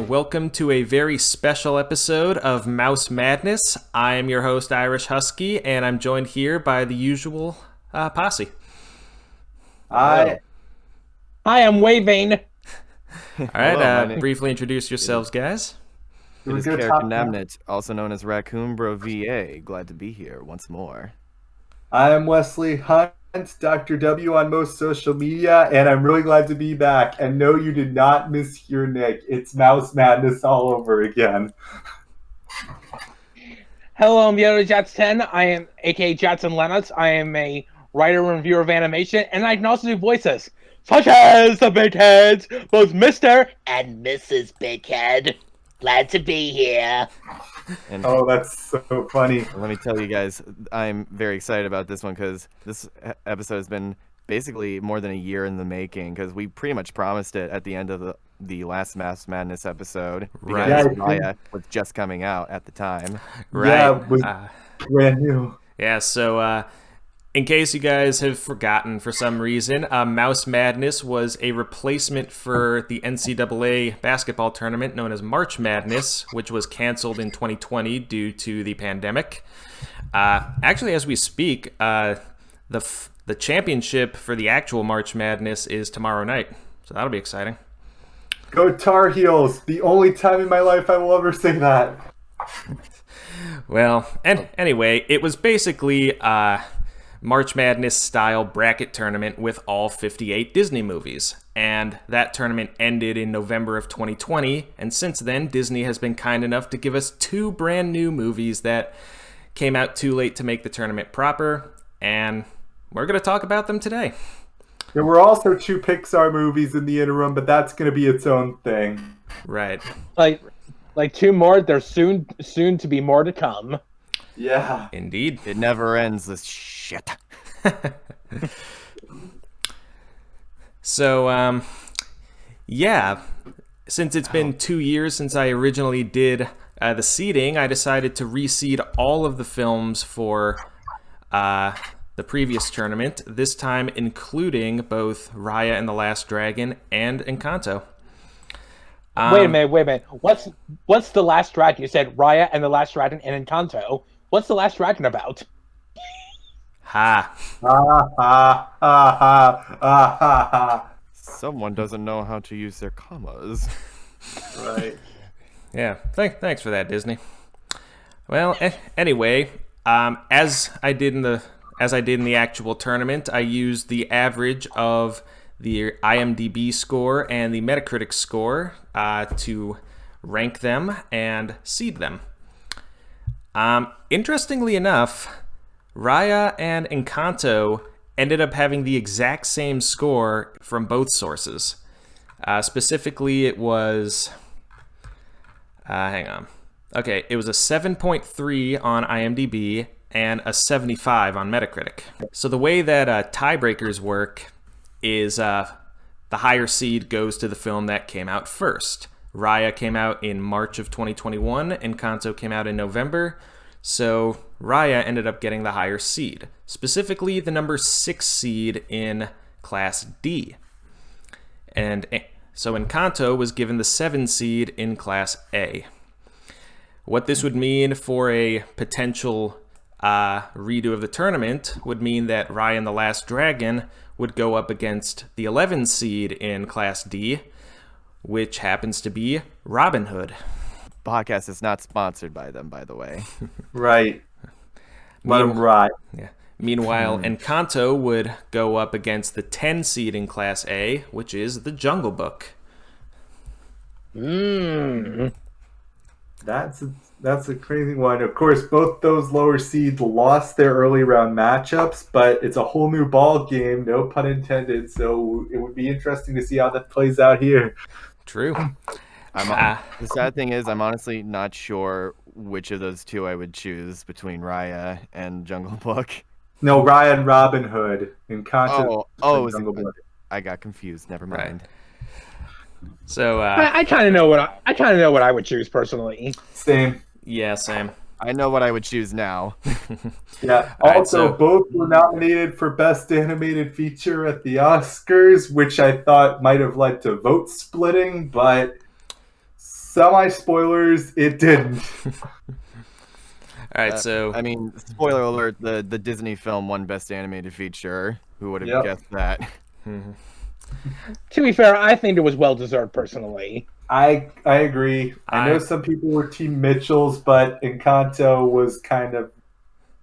and welcome to a very special episode of Mouse Madness. I am your host, Irish Huskie, and I'm joined here by the usual posse. Hi, I'm Waving. All right, briefly introduce yourselves, guys. It is Character Namnit, also known as Raccoon Bro VA. Glad to be here once more. I am Wesley Hunt, Dr. W on most social media, and I'm really glad to be back. And no, you did not mishear Nick. It's Mouse Madness all over again. Hello, I'm Jats10. I am aka Jatson Lennox. I am a writer and reviewer of animation, and I can also do voices, such as the Big Heads, both Mr. and Mrs. Big Head. Glad to be here. And oh, that's so funny. let me tell you guys, I'm very excited about this one because this episode has been basically more than a year in the making because we pretty much promised it at the end of the last Mass Madness episode because Raya was just coming out at the time. Right. Yeah, it was brand new. Yeah, so in case you guys have forgotten for some reason, Mouse Madness was a replacement for the NCAA basketball tournament known as March Madness, which was canceled in 2020 due to the pandemic. Actually, as we speak, the championship for the actual March Madness is tomorrow night, so that'll be exciting. Go Tar Heels! The only time in my life I will ever say that. Well, and anyway, it was basically March Madness style bracket tournament with all 58 Disney movies. And that tournament ended in November of 2020. And since then, Disney has been kind enough to give us two brand new movies that came out too late to make the tournament proper. And we're going to talk about them today. There were also two Pixar movies in the interim, but that's going to be its own thing. Right. Like two more, there's soon to be more to come. Yeah. Indeed. It never ends, this shit. So, yeah, since it's been 2 years since I originally did the seeding, I decided to reseed all of the films for the previous tournament, this time including both Raya and the Last Dragon and Encanto. Wait a minute. What's the Last Dragon? You said Raya and the Last Dragon and Encanto. What's the Last Dragon about? Ha. Someone doesn't know how to use their commas. Right. Yeah, thanks for that, Disney. Well, anyway, as I did in the actual tournament, I used the average of the IMDb score and the Metacritic score to rank them and seed them. Interestingly enough, Raya and Encanto ended up having the exact same score from both sources. Specifically, it was... hang on. Okay, it was a 7.3 on IMDb and a 75 on Metacritic. So the way that tiebreakers work is the higher seed goes to the film that came out first. Raya came out in March of 2021, Encanto came out in November, so Raya ended up getting the higher seed, specifically the number 6 seed in Class D. And so Encanto was given the 7 seed in Class A. What this would mean for a potential redo of the tournament would mean that Raya and the Last Dragon would go up against the 11 seed in Class D, which happens to be Robin Hood. Podcast is not sponsored by them, by the way. Right. Let them ride. Yeah. Meanwhile, Encanto would go up against the 10 seed in Class A, which is The Jungle Book. That's a crazy one. Of course, both those lower seeds lost their early round matchups, but it's a whole new ball game, no pun intended. So it would be interesting to see how that plays out here. True. The sad thing is, I'm honestly not sure which of those two I would choose between Raya and Jungle Book. No, Raya and Robin Hood. Encanto. Jungle Book. I got confused. Never mind. Right. So I kind of know what I would choose personally. Same. Yeah, same. I know what I would choose now. Yeah. All Also, right, both were nominated for Best Animated Feature at the Oscars, which I thought might have led to vote splitting, but Semi-spoilers, it didn't. All right, so I mean, spoiler alert: the Disney film won Best Animated Feature. Who would have Yep. guessed that? To be fair, I think it was well deserved personally. I agree. I know some people were Team Mitchell's, but Encanto was kind of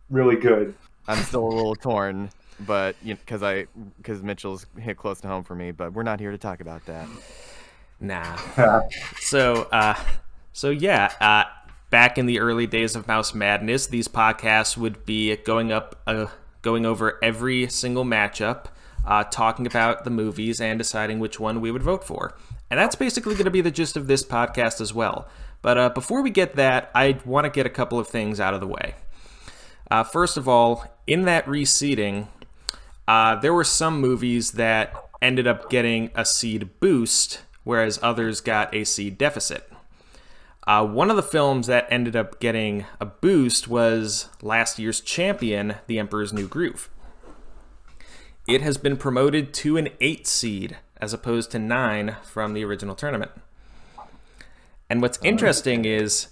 really good. I'm still a little torn, but because Mitchell's hit close to home for me. But we're not here to talk about that. nah. So back in the early days of Mouse Madness, these podcasts would be going over every single matchup, talking about the movies and deciding which one we would vote for. And that's basically going to be the gist of this podcast as well. But before we get that, I want to get a couple of things out of the way. First of all, in that reseeding, there were some movies that ended up getting a seed boost, whereas others got a seed deficit. One of the films that ended up getting a boost was last year's champion, The Emperor's New Groove. It has been promoted to an 8 seed, as opposed to 9 from the original tournament. And what's interesting is,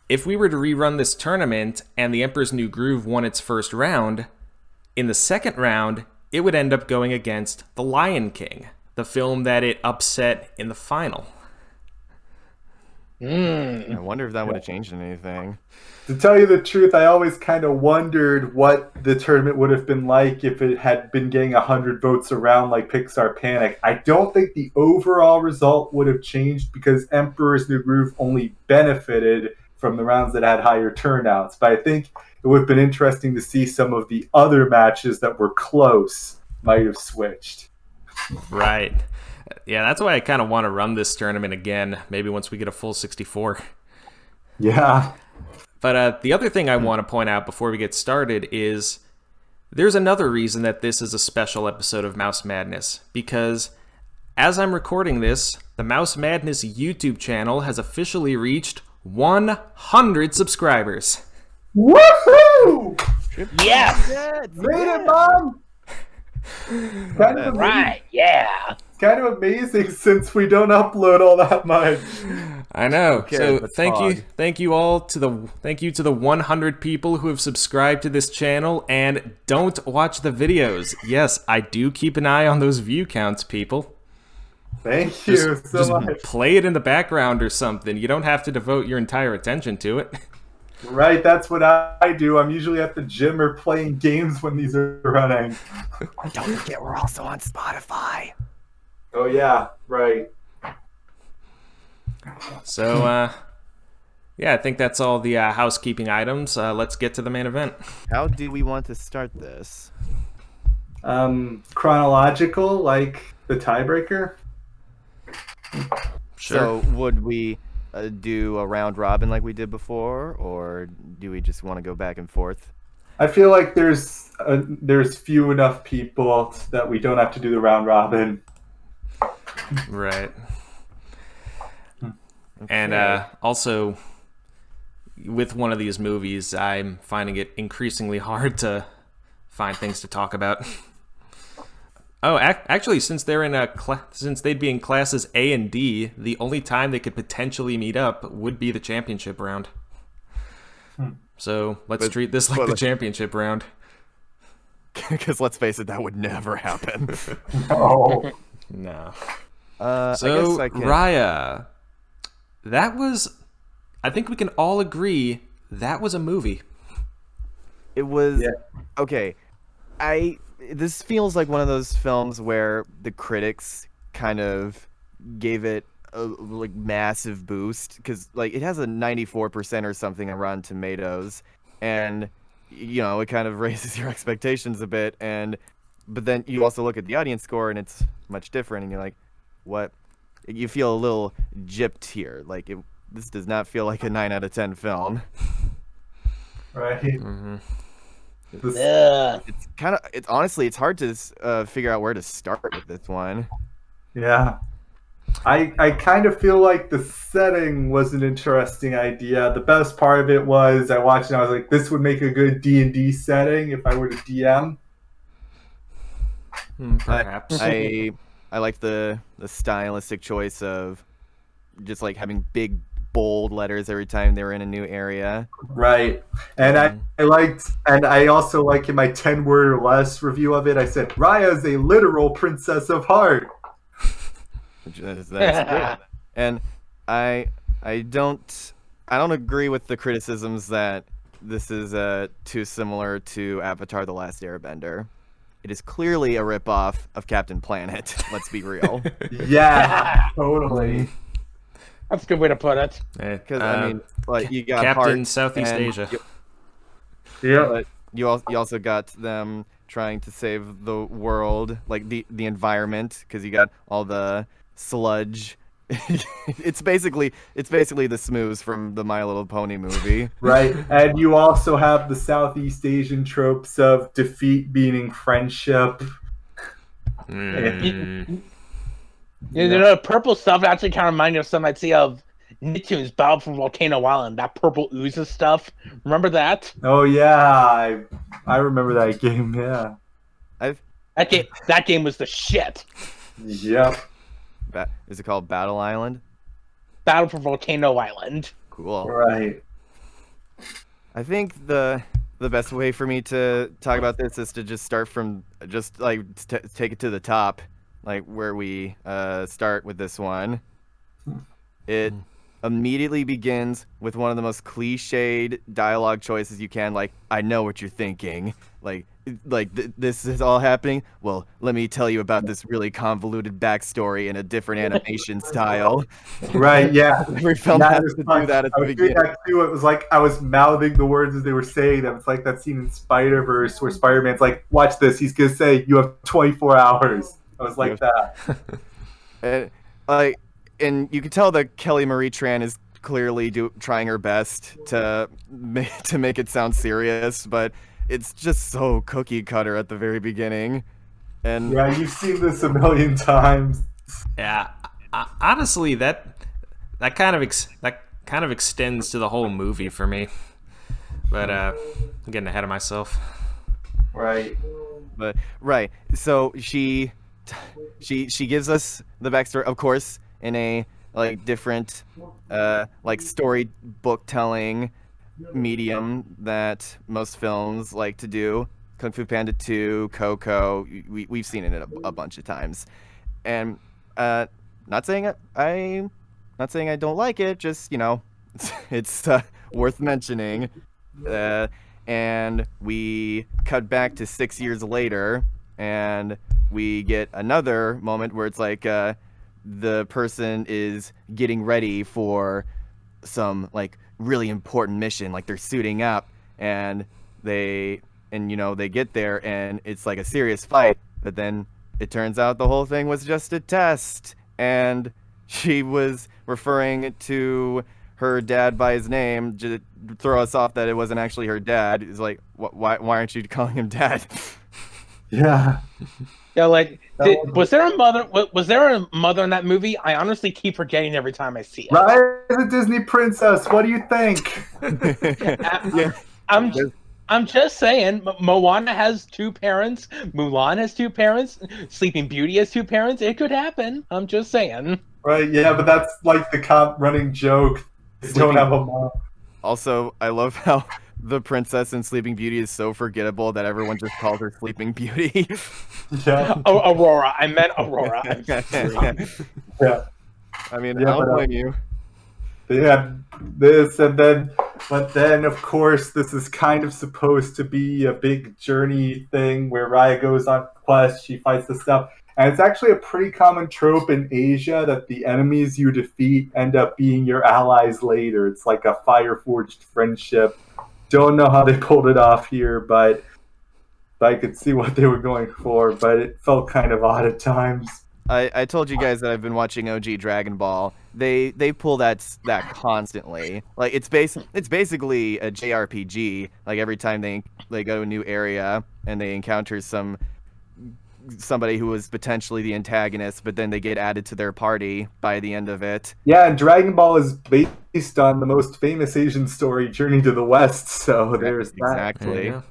if we were to rerun this tournament and The Emperor's New Groove won its first round, in the second round, it would end up going against The Lion King, the film that it upset in the final. I wonder if that would have changed anything. To tell you the truth, I always kind of wondered what the tournament would have been like if it had been getting 100 votes around like Pixar Panic. I don't think the overall result would have changed because Emperor's New Groove only benefited from the rounds that had higher turnouts. But I think it would have been interesting to see some of the other matches that were close might have switched. Right. Yeah, that's why I kind of want to run this tournament again, maybe once we get a full 64. Yeah. But the other thing I want to point out before we get started is there's another reason that this is a special episode of Mouse Madness, because as I'm recording this, the Mouse Madness YouTube channel has officially reached 100 subscribers. Woohoo! Yes! Made it, Mom! Yeah. Kind of amazing since we don't upload all that much. I know. Okay, So but thank you to the 100 people who have subscribed to this channel and don't watch the videos. Yes, I do keep an eye on those view counts, people. Thank you Just much. play it in the background or something. You don't have to devote your entire attention to it. Right, that's what I do. I'm usually at the gym or playing games when these are running. Don't forget, we're also on Spotify. Oh yeah, right. So, yeah, I think that's all the housekeeping items. Let's get to the main event. How do we want to start this? Chronological, like the tiebreaker. Sure. So would we do a round robin like we did before, or do we just want to go back and forth? I feel like there's few enough people that we don't have to do the round robin. Right. And also, with one of these movies, I'm finding it increasingly hard to find things to talk about. Oh, actually, since they're in since they'd be in classes A and D, the only time they could potentially meet up would be the championship round. So let's treat this like the championship round. Because let's face it, that would never happen. Oh. No. I So guess I can... Raya, that was, I think we can all agree that was a movie. It was Yeah. okay. This feels like one of those films where the critics kind of gave it a like massive boost because like it has a 94% or something on Rotten Tomatoes, and it kind of raises your expectations a bit. But then you also look at the audience score and it's much different, and you're like, what? You feel a little gypped here. Like this does not feel like a 9 out of 10 film. Right. Mm-hmm. It's honestly hard to figure out where to start with this one. Yeah. I kind of feel like the setting was an interesting idea. The best part of it was I watched and I was like, this would make a good D&D setting if I were to DM. Perhaps. I like the stylistic choice of just like having big bold letters every time they were in a new area. Right. And I also like in my 10-word or less review of it, I said, Raya is a literal princess of heart. That's true. And I don't agree with the criticisms that this is too similar to Avatar: The Last Airbender. It is clearly a ripoff of Captain Planet. Let's be real. Yeah, totally. That's a good way to put it. Because I mean, like you got Captain Heart Southeast and Asia. Yeah. But you also got them trying to save the world, like the environment, because you got all the sludge. It's basically the Smooths from the My Little Pony movie. Right. And you also have the Southeast Asian tropes of defeat meaning friendship. The purple stuff actually kind of reminded me of something I'd see of Nicktoons Battle for Volcano Island. That purple oozes stuff. Remember that? Oh yeah, I remember that game. Yeah. That game was the shit. Yep. Is it called Battle Island? Battle for Volcano Island. Cool. Right. I think the best way for me to talk about this is to just start from take it to the top, like where we start with this one. It immediately begins with one of the most cliched dialogue choices you can, like, I know what you're thinking. This is all happening? Well, let me tell you about this really convoluted backstory in a different animation style. Right, yeah. Every film has to do that at the beginning. That too. It was like I was mouthing the words as they were saying them. It's like that scene in Spider-Verse where Spider-Man's like, watch this, he's going to say, you have 24 hours. I was like that. And you can tell that Kelly Marie Tran is clearly trying her best to make it sound serious, but it's just so cookie cutter at the very beginning. And yeah, you've seen this a million times. Yeah, honestly, that kind of extends to the whole movie for me. But I'm getting ahead of myself. Right. But right, so she gives us the backstory, of course, in a different storybook telling medium that most films like to do. Kung Fu Panda 2, Coco, we've seen it a bunch of times, and not saying I don't like it, just it's worth mentioning. And we cut back to 6 years later, and we get another moment where it's like the person is getting ready for some really important mission, like they're suiting up, and they get there and it's like a serious fight, but then it turns out the whole thing was just a test, and she was referring to her dad by his name to throw us off that it wasn't actually her dad. It's like, why aren't you calling him dad? Yeah. Yeah, was there a mother? Was there a mother in that movie? I honestly keep forgetting every time I see it. Raya is a Disney princess. What do you think? I'm just saying. Moana has two parents. Mulan has two parents. Sleeping Beauty has two parents. It could happen. I'm just saying. Right. Yeah, but that's like the running joke. They don't have a mom. Also, I love how the princess in Sleeping Beauty is so forgettable that everyone just calls her Sleeping Beauty. Yeah. Aurora. I meant Aurora. Yeah. I mean, I don't blame you. Yeah, this but then of course this is kind of supposed to be a big journey thing where Raya goes on quest, she fights the stuff, and it's actually a pretty common trope in Asia that the enemies you defeat end up being your allies later. It's like a fire-forged friendship. Don't know how they pulled it off here, but I could see what they were going for, but it felt kind of odd at times. I told you guys that I've been watching OG Dragon Ball. They pull that constantly. Like it's basically a JRPG. Like every time they go to a new area and they encounter somebody who was potentially the antagonist, but then they get added to their party by the end of it. Yeah, and Dragon Ball is based on the most famous Asian story, Journey to the West. So there's that. Exactly. Yeah.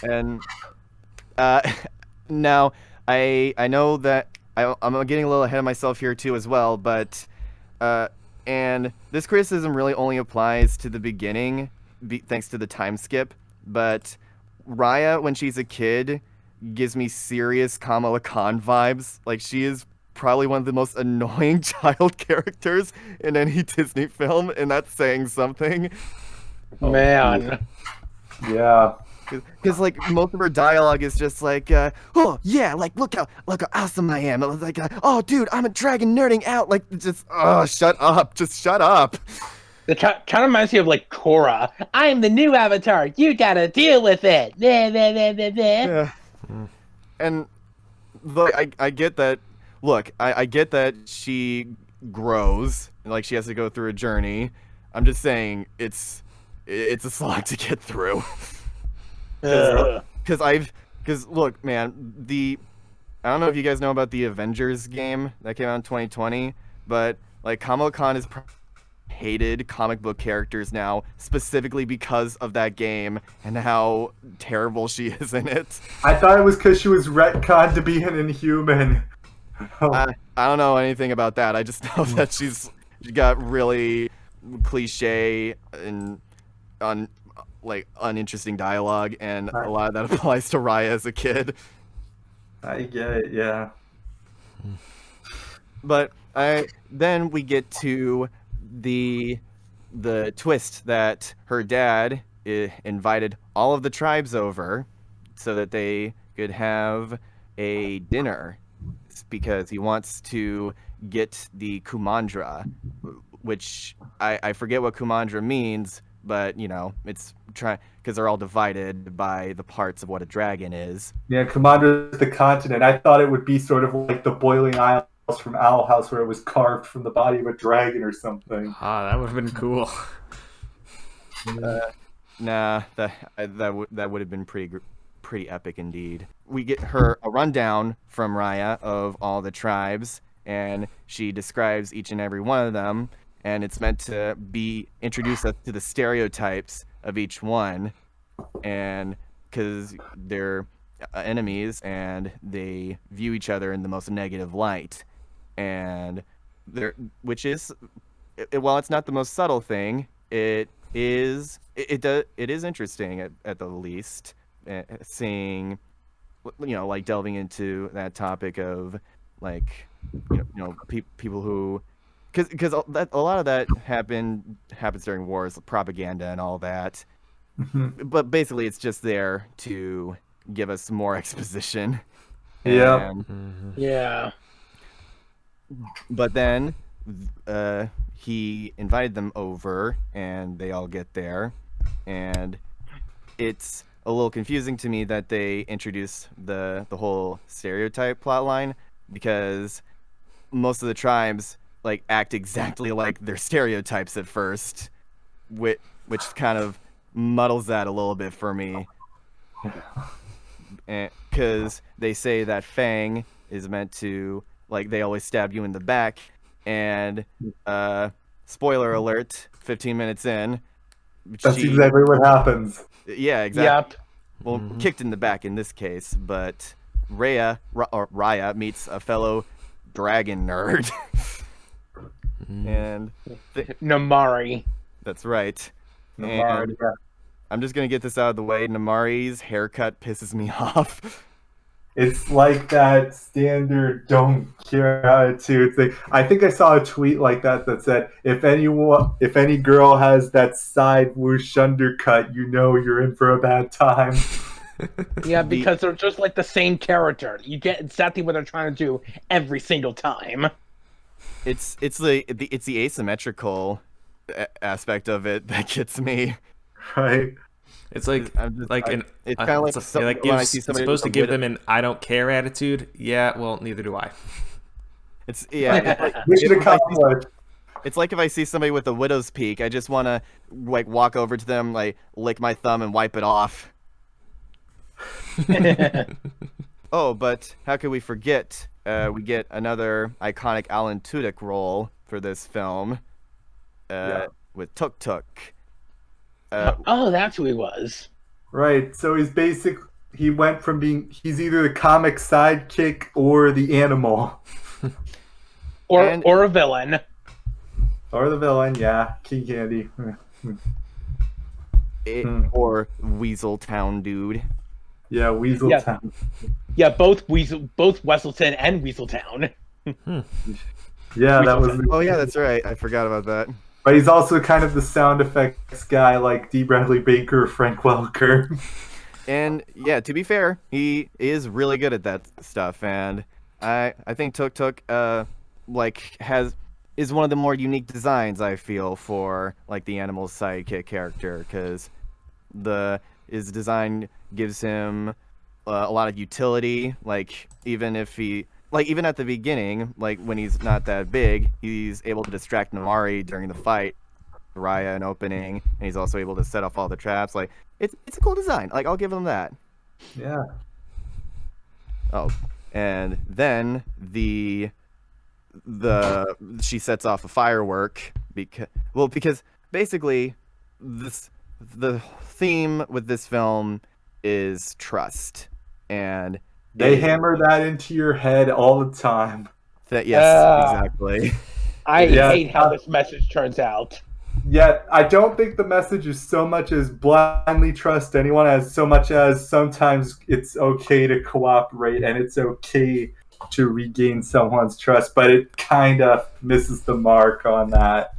And now I know that I'm getting a little ahead of myself here too as well, but and this criticism really only applies to the beginning, thanks to the time skip. But Raya, when she's a kid, gives me serious Kamala Khan vibes. Like, she is probably one of the most annoying child characters in any Disney film, and that's saying something. Man. Yeah. Because like most of her dialogue is just like, oh yeah, like look how awesome I am. Like, oh dude, I'm a dragon nerding out. Like, just shut up, just shut up. It kind of reminds me of like Korra. I am the new avatar. You gotta deal with it. Yeah. And look, I get that. Look, I get that she grows, like she has to go through a journey. I'm just saying it's a slog to get through. Because look, man, I don't know if you guys know about the Avengers game that came out in 2020, but like Kamala Khan is hated comic book characters now specifically because of that game and how terrible she is in it. I thought it was because she was retconned to be an Inhuman. I don't know anything about that. I just know that she got really cliche and uninteresting dialogue, and a lot of that applies to Raya as a kid. I get it, yeah. But then we get to the twist that her dad invited all of the tribes over so that they could have a dinner because he wants to get the Kumandra, which I forget what Kumandra means, but you know, it's because they're all divided by the parts of what a dragon is. Yeah, Commander is the continent. I thought it would be sort of like the Boiling Isles from Owl House, where it was carved from the body of a dragon or something. Ah, that would have been cool. Nah, that would have been pretty epic indeed. We get her a rundown from Raya of all the tribes, and she describes each and every one of them, and it's meant to introduce us to the stereotypes of each one, and because they're enemies and they view each other in the most negative light, and which is, while it's not the most subtle thing, it is interesting at the least, seeing, you know, like delving into that topic of like, people who, because a lot of that happens during wars, propaganda and all that. But basically it's just there to give us more exposition. Yeah. Yeah. But then he invited them over and they all get there, and it's a little confusing to me that they introduce the whole stereotype plotline, because most of the tribes like act exactly like their stereotypes at first, which kind of muddles that a little bit for me. Because they say that Fang is meant to, like, they always stab you in the back, and spoiler alert, 15 minutes in, That's exactly what happens. Yeah, exactly. Yep. Well, kicked in the back in this case, but Raya meets a fellow dragon nerd. And Namari. that's right. Namari, And yeah. I'm just gonna get this out of the way. Namari's haircut pisses me off. It's like that standard don't care attitude thing. I think I saw a tweet like that said, if any girl has that side whoosh undercut, you know you're in for a bad time. Yeah, because they're just like the same character. You get exactly what they're trying to do every single time. It's the asymmetrical aspect of it that gets me. Right? It's like it's kind of like when I see it's somebody supposed to with a give them an "I don't care" attitude. Yeah, well, neither do I. It's like, Mission accomplished. it's like if I see somebody with a widow's peak, I just want to like walk over to them, like lick my thumb and wipe it off. Oh, but how could we forget? We get another iconic Alan Tudyk role for this film, with Tuk Tuk. Oh, that's who he was. Right. So he's he went from he's either the comic sidekick or the animal. Or a villain. Or the villain, yeah. King Candy. Or Weasel Town dude. Yeah, Weasel Yeah. Town. Yeah, both Wesselton and Weaseltown. Yeah, that was. Oh yeah, that's right. I forgot about that. But he's also kind of the sound effects guy, like D. Bradley Baker, Frank Welker. And yeah, to be fair, he is really good at that stuff, and I think Tuk Tuk is one of the more unique designs I feel for like the animal's sidekick character, because his design gives him a lot of utility. Like even at the beginning, like when he's not that big, he's able to distract Namari during the fight, Raya an opening, and he's also able to set off all the traps. Like it's a cool design. Like I'll give him that. Yeah. Oh, and then she sets off a firework because basically the theme with this film is trust, and They hammer that into your head all the time. Exactly. I hate how this message turns out. Yet, I don't think the message is so much as blindly trust anyone as so much as sometimes it's okay to cooperate and it's okay to regain someone's trust, but it kind of misses the mark on that.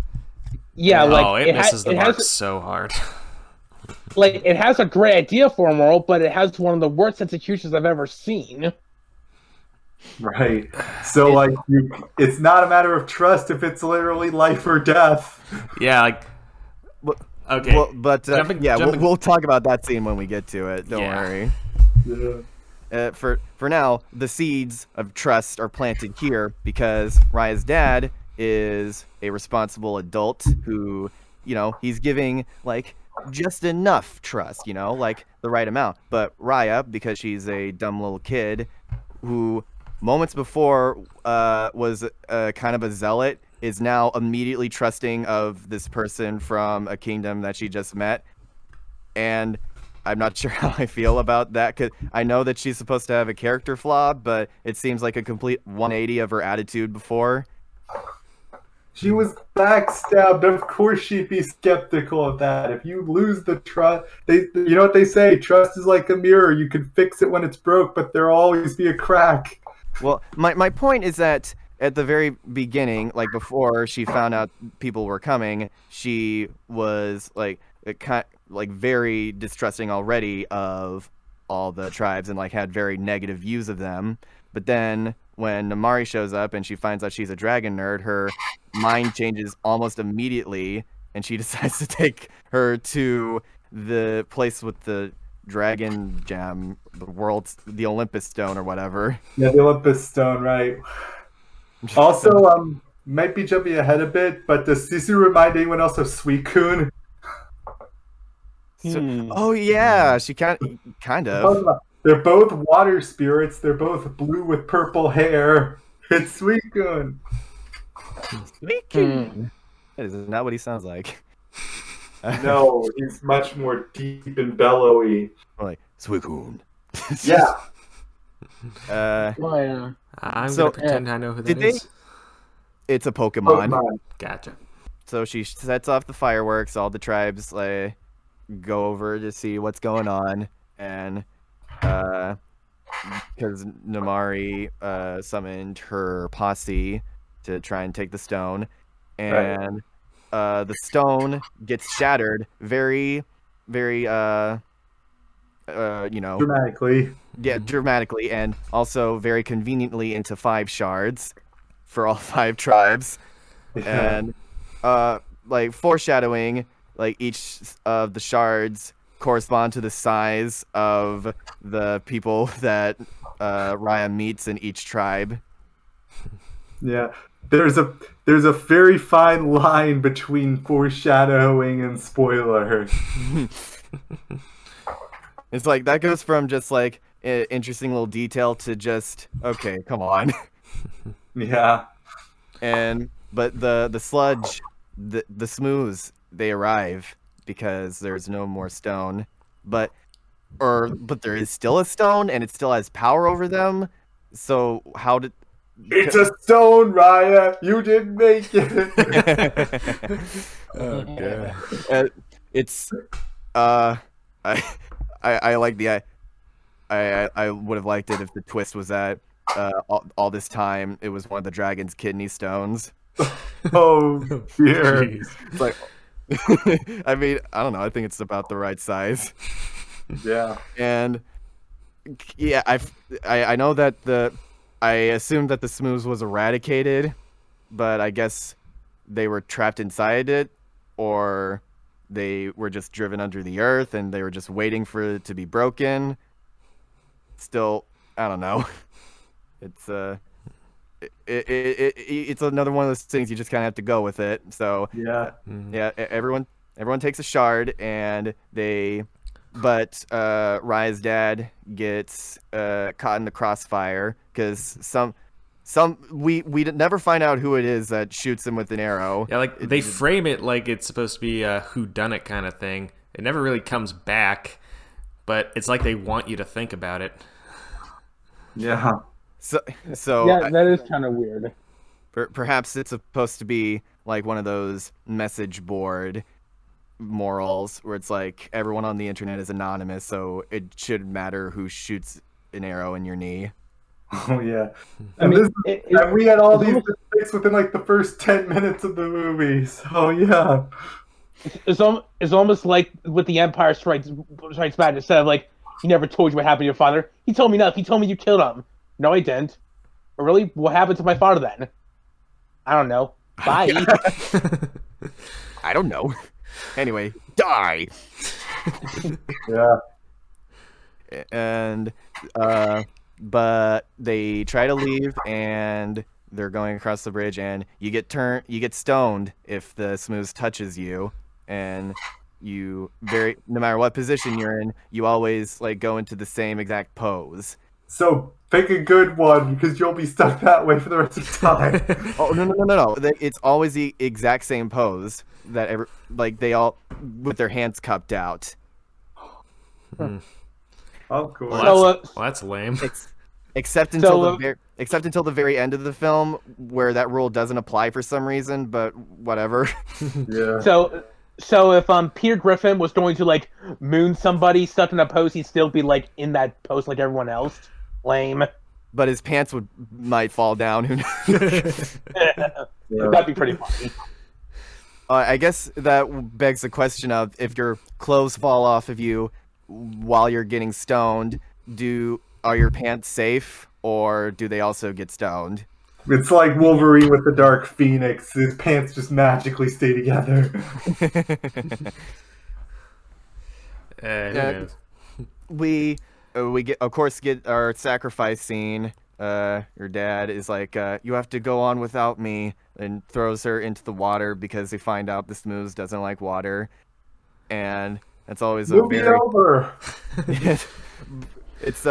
Yeah, it misses the mark so hard. Like, it has a great idea for a moral, but it has one of the worst executions I've ever seen. Right. So, it's not a matter of trust if it's literally life or death. Yeah, okay. Well, but we'll talk about that scene when we get to it. Don't worry. Yeah. For now, the seeds of trust are planted here because Raya's dad is a responsible adult who, he's giving just enough trust, like the right amount. But Raya, because she's a dumb little kid who moments before was kind of a zealot, is now immediately trusting of this person from a kingdom that she just met. And I'm not sure how I feel about that, because I know that she's supposed to have a character flaw, but it seems like a complete 180 of her attitude before. She was backstabbed. Of course she'd be skeptical of that. If you lose the trust, you know what they say, trust is like a mirror. You can fix it when it's broke, but there'll always be a crack. Well, my point is that at the very beginning, before she found out people were coming, she was very distrusting already of all the tribes and had very negative views of them. But then when Namari shows up and she finds out she's a dragon nerd, her mind changes almost immediately, and she decides to take her to the place with the dragon gem, the Olympus stone or whatever. Yeah, the Olympus stone, right. Also, might be jumping ahead a bit, but does Sisu remind anyone else of Suicune? Oh yeah, she kind of. They're both water spirits. They're both blue with purple hair. It's Suicune. Suicune. That is not what he sounds like. No, he's much more deep and bellowy. Like Suicune. Yeah. I'm gonna pretend I know who that is. It's a Pokemon. Gotcha. So she sets off the fireworks. All the tribes go over to see what's going on, and because Namari summoned her posse to try and take the stone, and the stone gets shattered very, very dramatically. Yeah, dramatically, and also very conveniently into 5 shards for all 5 tribes. Yeah. And foreshadowing, each of the shards correspond to the size of the people that Raya meets in each tribe. Yeah. There's a very fine line between foreshadowing and spoiler. It's that goes from just interesting little detail to just, okay, come on. Yeah. But the sludge, the smooths, they arrive because there's no more stone. But but there is still a stone, and it still has power over them. So how did? It's a stone, Raya. You didn't make it. Oh god. It's I I like the I would have liked it if the twist was that all this time it was one of the dragon's kidney stones. Oh dear. Jeez. It's like, I mean, I don't know. I think it's about the right size. Yeah. And yeah, I know that I assumed that the smooths was eradicated, but I guess they were trapped inside it, or they were just driven under the earth and they were just waiting for it to be broken. Still, I don't know. It's it's another one of those things you just kind of have to go with it. So Yeah. yeah, everyone takes a shard, and but Raya's dad gets caught in the crossfire because we never find out who it is that shoots him with an arrow. Yeah, like they frame it like it's supposed to be a whodunit kind of thing. It never really comes back, but it's like they want you to think about it. Yeah. So Yeah, that is kind of weird. perhaps it's supposed to be like one of those message board morals where it's like everyone on the internet is anonymous, so it should matter who shoots an arrow in your knee. Oh yeah. I And, mean, and we had all it's these almost- mistakes within like the first 10 minutes of the movie. So yeah. It's almost like with the Empire Strikes Back. Instead of like, he never told you what happened to your father. He told me nothing. He told me you killed him. No, I didn't. Really? What happened to my father then? I don't know. Bye. I don't know. Anyway, die. Yeah. And but they try to leave, and they're going across the bridge, and you get stoned if the smooth touches you, and no matter what position you're in, you always like go into the same exact pose. So pick a good one because you'll be stuck that way for the rest of the time. Oh no! It's always the exact same pose that they all with their hands cupped out. Of course. Well, that's lame. Except until the very end of the film, where that rule doesn't apply for some reason. But whatever. Yeah. So if Peter Griffin was going to like moon somebody stuck in a pose, he'd still be like in that pose like everyone else. Lame. But his pants might fall down. Who knows? That'd be pretty funny. I guess that begs the question of if your clothes fall off of you while you're getting stoned, are your pants safe, or do they also get stoned? It's like Wolverine with the Dark Phoenix. His pants just magically stay together. Who knows? We get our sacrifice scene. Your dad is like, you have to go on without me, and throws her into the water because they find out the Smooths doesn't like water, and that's always a Movie very. over. It's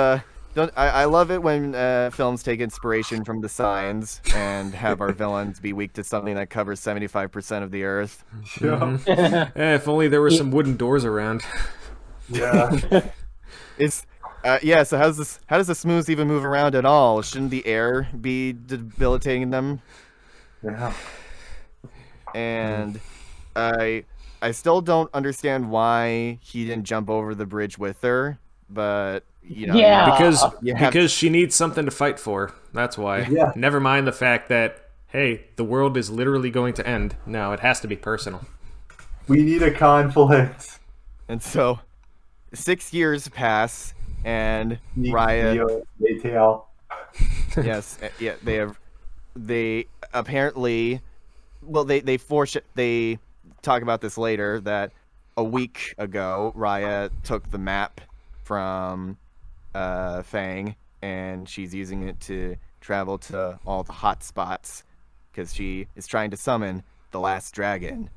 I love it when films take inspiration from the signs and have our villains be weak to something that covers 75% of the earth. Yeah. If only there were some wooden doors around. Yeah. It's so how does the Smooths even move around at all? Shouldn't the air be debilitating them? Yeah. And I still don't understand why he didn't jump over the bridge with her, but Yeah. Because she needs something to fight for. That's why. Yeah. Never mind the fact that, hey, the world is literally going to end. No, it has to be personal. We need a conflict. And so 6 years pass, and Raya. Yes, yeah, they apparently, well, they talk about this later, that a week ago Raya took the map from Fang, and she's using it to travel to all the hot spots because she is trying to summon the last dragon.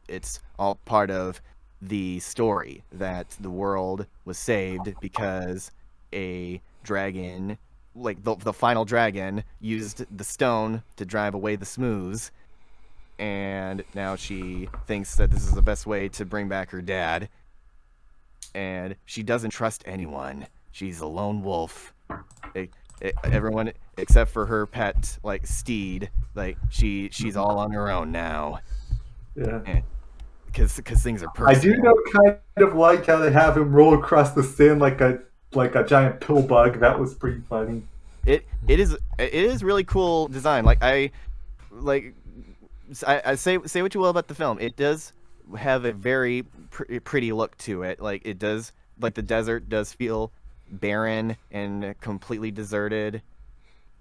It's all part of the story that the world was saved because a dragon, like the final dragon, used the stone to drive away the Smooths, and now she thinks that this is the best way to bring back her dad. and she doesn't trust anyone. She's a lone wolf. Everyone except for her pet, like Steed, like she's all on her own now. Yeah. Because things are I personal. do know kind of like how they have him roll across the sand like a giant pill bug. That was pretty funny. It is really cool design. I say what you will about the film. It does have a very pretty look to it. Like it does, like the desert does feel barren and completely deserted,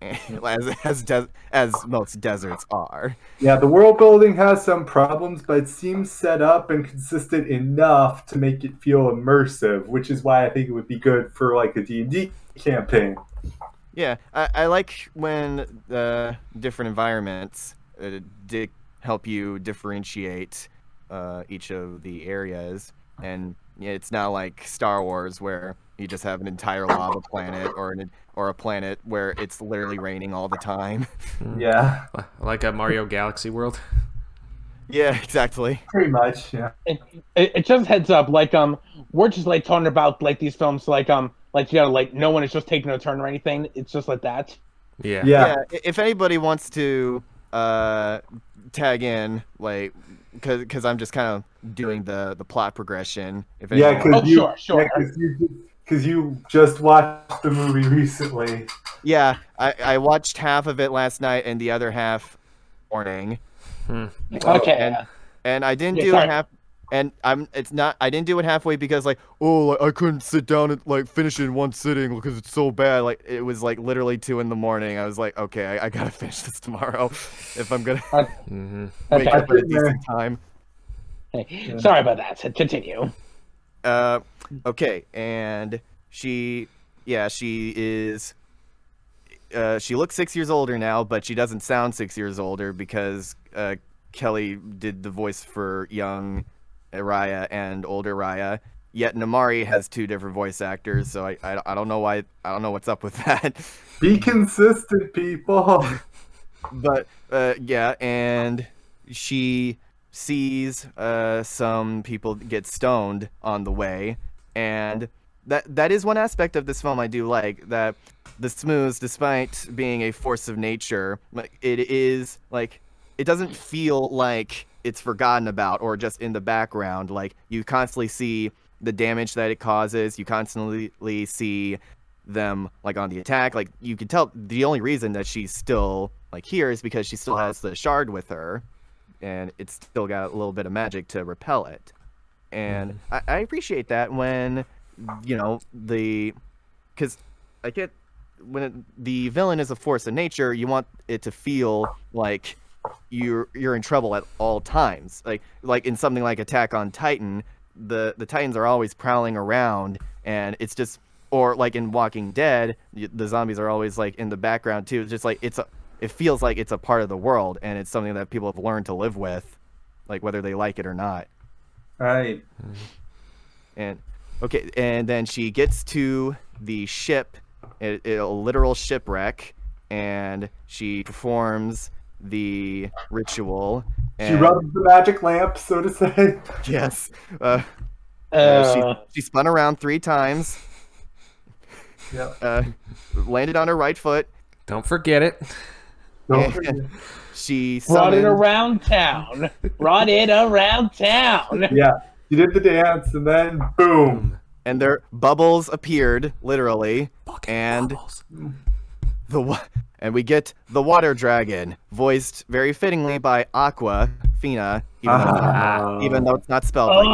as most deserts are. Yeah, the world building has some problems, but it seems set up and consistent enough to make it feel immersive, which is why I think it would be good for like a D&D campaign. Yeah, I like when different environments help you differentiate each of the areas, and it's not like Star Wars where you just have an entire lava planet or a planet where it's literally raining all the time. Yeah, Like a Mario Galaxy world. Yeah, exactly. pretty much. Yeah. It just heads up, like we're just like talking about like these films, like like no one is just taking a turn or anything. It's just like that. Yeah. Yeah. If anybody wants to tag in, like, because I'm just kind of doing the plot progression. If Yeah, anyone Sure. because you just watched the movie recently. Yeah, I watched half of it last night and the other half morning. Okay. And I didn't Yeah, do sorry. it half. And I didn't do it halfway because I couldn't sit down and finish it in one sitting because it's so bad. Like it was literally 2 a.m. I was like, okay, I gotta finish this tomorrow if I'm gonna wake up at a decent time. Hey, sorry about that. Continue. Okay, and she is. She looks 6 years older now, but she doesn't sound 6 years older because Kelly did the voice for young Raya and older Raya. Yet Namari has 2 different voice actors, so I don't know why. I don't know what's up with that. Be consistent, people. But yeah, and she sees some people get stoned on the way, and that is one aspect of this film I do like, that the Smooths, despite being a force of nature, it is it doesn't feel like it's forgotten about or just in the background. Like you constantly see the damage that it causes. You constantly see them on the attack. Like you can tell the only reason that she's still here is because she still has the shard with her, and it's still got a little bit of magic to repel it. And I appreciate that when because when the villain is a force of nature, you want it to feel like you're in trouble at all times. Like in something like Attack on Titan, the Titans are always prowling around, and it's just, or like in Walking Dead, the zombies are always in the background too. It's just it feels like it's a part of the world, and it's something that people have learned to live with, whether they like it or not. Right. And okay, and then she gets to the ship, a literal shipwreck, and she performs the ritual. She rubs the magic lamp, so to say. Yes. She spun around 3 times. Yeah. Landed on her right foot. Don't forget it. Don't forget. She Brought it summoned. around town. Brought it around town. Yeah. She did the dance, and then boom. And their bubbles appeared, literally, and Bubbles. and we get the water dragon, voiced very fittingly by Aquafina, even though it's not spelled like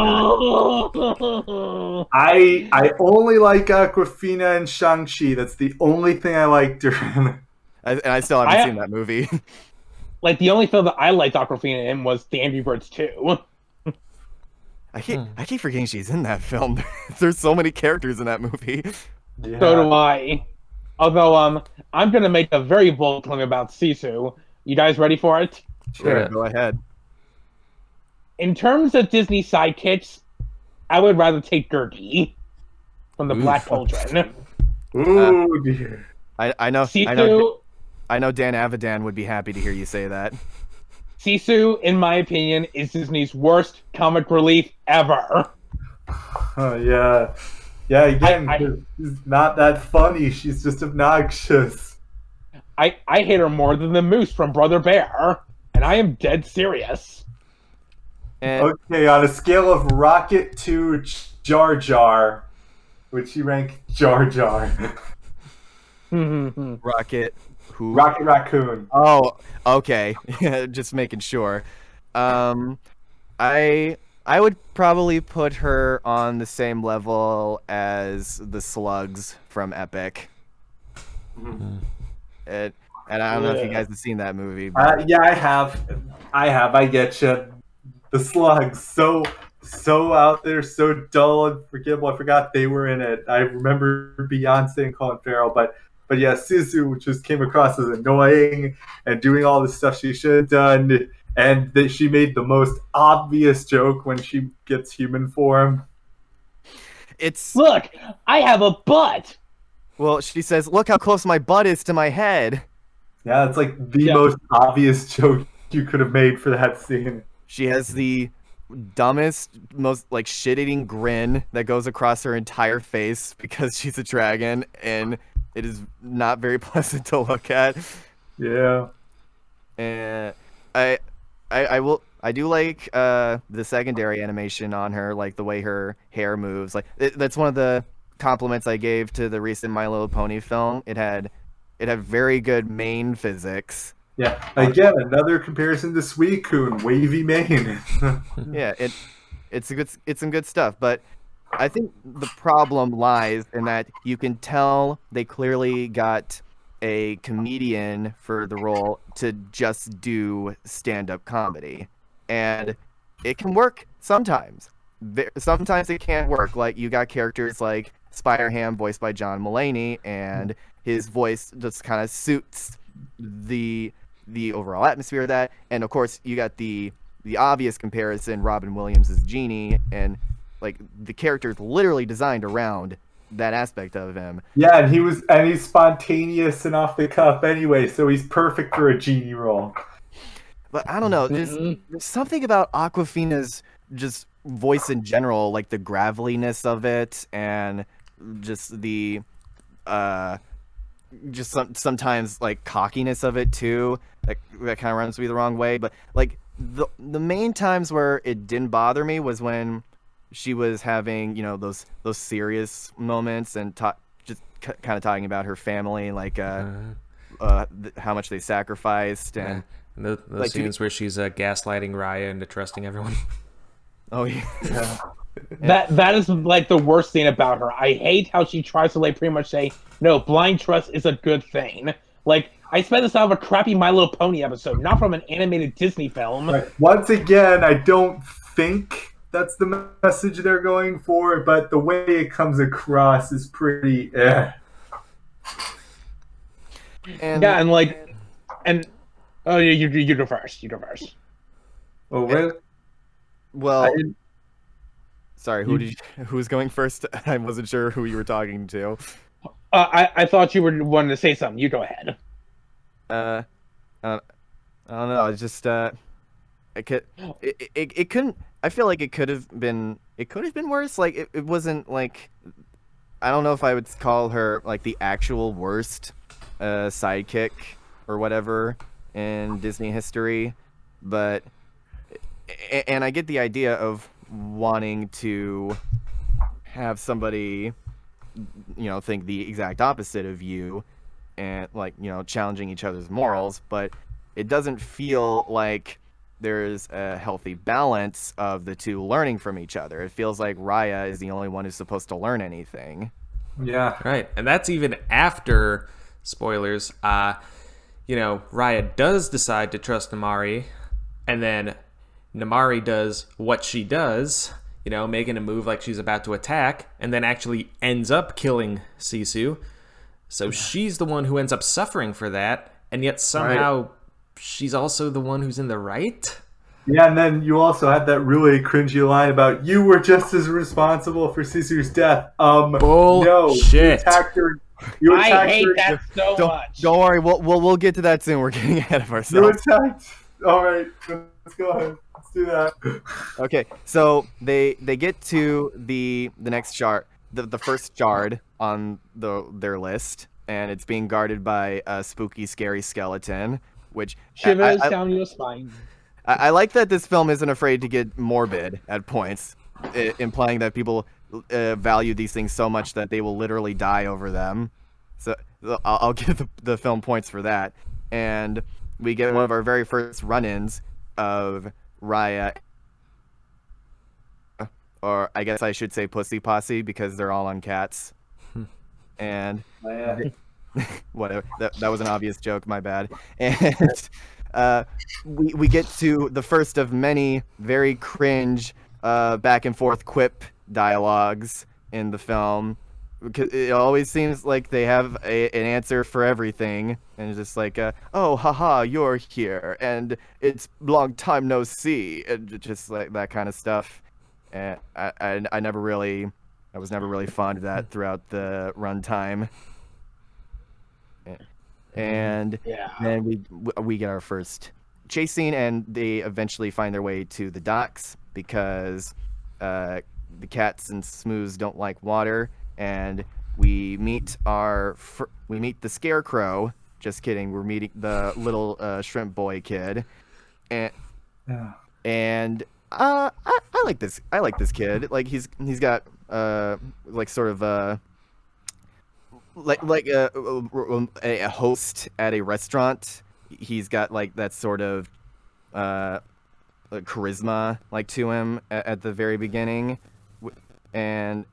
that. I only like Aquafina and Shang-Chi. That's the only thing I liked her in. And I still haven't seen that movie. The only film that I liked Aquafina in was The Angry Birds 2. I keep forgetting she's in that film. There's so many characters in that movie. Yeah. So do I. Although, I'm gonna make a very bold claim about Sisu. You guys ready for it? Sure, Yeah. go ahead. In terms of Disney sidekicks, I would rather take Gurgi from the Black Cauldron. Ooh, dear. I know Sisu, Dan Avidan would be happy to hear you say that. Sisu, in my opinion, is Disney's worst comic relief ever. Oh, yeah. Yeah, again, I- she's not that funny. She's just obnoxious. I hate her more than the moose from Brother Bear, and I am dead serious. And Okay, on a scale of Rocket to Jar Jar, would she rank Jar Jar? Rocket, who? Rocket Raccoon. Oh, okay. Just making sure. I would probably put her on the same level as the slugs from Epic. And I don't know if you guys have seen that movie. But Yeah, I have. I get you. The slugs, so out there, so dull and forgettable. I forgot they were in it. I remember Beyonce and Colin Farrell, but yeah, Sisu just came across as annoying and doing all the stuff she should have done, and that she made the most obvious joke when she gets human form. it's Look, I have a butt. well, she says, "Look how close my butt is to my head." Yeah, it's like the Yeah. most obvious joke you could have made for that scene. She has the dumbest, most like shit-eating grin that goes across her entire face because she's a dragon, and it is not very pleasant to look at. Yeah. And I do like the secondary animation on her, like the way her hair moves. Like that's one of the compliments I gave to the recent My Little Pony film. It had very good mane physics. Yeah. Again, another comparison to Suicune, wavy mane. Yeah, it's some good stuff, but I think the problem lies in that you can tell they clearly got a comedian for the role to just do stand-up comedy, and it can work sometimes. Sometimes it can't work. Like you got characters like Spider-Ham, voiced by John Mulaney, and his voice just kind of suits the overall atmosphere of that. And of course, you got the obvious comparison, Robin Williams as Genie, and like the character is literally designed around that aspect of him. Yeah, and he's spontaneous and off the cuff anyway, so he's perfect for a genie role. But I don't know, there's something about Aquafina's just voice in general, like the graveliness of it, and just the sometimes like cockiness of it too. That kind of runs me the wrong way. But like the main times where it didn't bother me was when she was having, you know, those serious moments and just kind of talking about her family, like how much they sacrificed, and those like, scenes where she's gaslighting Raya into trusting everyone. oh yeah. That is like the worst thing about her. I hate how she tries to like pretty much say, no, blind trust is a good thing. Like, I spent this out of a crappy My Little Pony episode, not from an animated Disney film. Right. Once again, I don't think that's the message they're going for, but the way it comes across is pretty And Yeah, and oh, you go first. You go first. Oh, really? well, sorry, who's going first? I wasn't sure who you were talking to. I thought you were wanting to say something. You go ahead. I don't know. It's just it couldn't. I feel like it could have been worse. Like it wasn't like, I don't know if I would call her like the actual worst sidekick or whatever in Disney history, but and I get the idea of wanting to have somebody, you know, think the exact opposite of you, and like, you know, challenging each other's morals, but it doesn't feel like there's a healthy balance of the two learning from each other. It feels like Raya is the only one who's supposed to learn anything. Yeah. Right, and that's even after, spoilers, you know, Raya does decide to trust Namari, and then Namari does what she does, you know, making a move like she's about to attack, and then actually ends up killing Sisu. So she's the one who ends up suffering for that, and yet somehow she's also the one who's in the right? Yeah, and then you also had that really cringy line about, you were just as responsible for Sisu's death. No, you attacked her. I hate that so much. Don't worry, we'll get to that soon. We're getting ahead of You ourselves. attacked. All right, let's go ahead. Let's do that. Okay, so they get to the next shard, the first shard on their list, and it's being guarded by a spooky, scary skeleton. Which Shivers down your spine. I like that this film isn't afraid to get morbid at points, implying that people value these things so much that they will literally die over them. So I'll give the film points for that. And we get one of our very first run-ins of Raya, or I guess I should say Pussy Posse, because they're all on cats. And whatever, that was an obvious joke, my bad. And we get to the first of many very cringe back and forth quip dialogues in the film, because it always seems like they have an answer for everything, and it's just like, oh, haha, you're here, and it's long time no see, and just like that kind of stuff. And I was never really fond of that throughout the runtime. And then we get our first chase scene, and they eventually find their way to the docks because the cats and Smooths don't like water, and we meet the Scarecrow. Just kidding, we're meeting the little shrimp boy kid, and I like this. I like this kid. Like he's got like sort of like a host at a restaurant. He's got like that sort of charisma like to him at the very beginning, and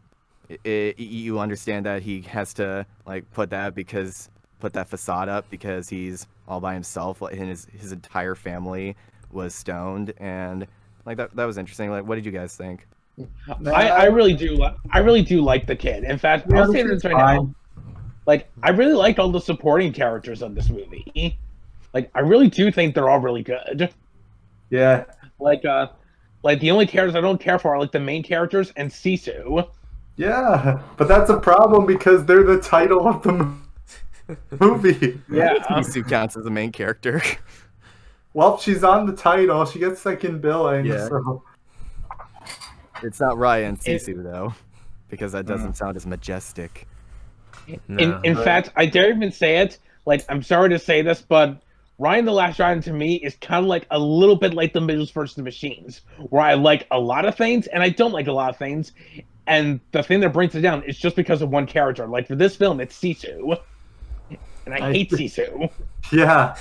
you understand that he has to like put that facade up because he's all by himself, and his entire family was stoned, and like that was interesting. Like, what did you guys think? I really do like the kid. In fact, I'll say this right now. Like, I really liked all the supporting characters of this movie. Like, I really do think they're all really good. Yeah. Like the only characters I don't care for are like the main characters and Sisu. Yeah, but that's a problem because they're the title of the movie. Yeah. Sisu counts as the main character. Well, she's on the title. She gets second billing. Yeah. So. It's not Raya and Sisu though, because that doesn't sound as majestic. No. In fact, I dare even say it. Like, I'm sorry to say this, but Ryan the Last Dragon to me is kind of like a little bit like the Mitchells vs. the Machines, where I like a lot of things and I don't like a lot of things, and the thing that brings it down is just because of one character. Like for this film, it's Sisu, and I hate Sisu. Yeah,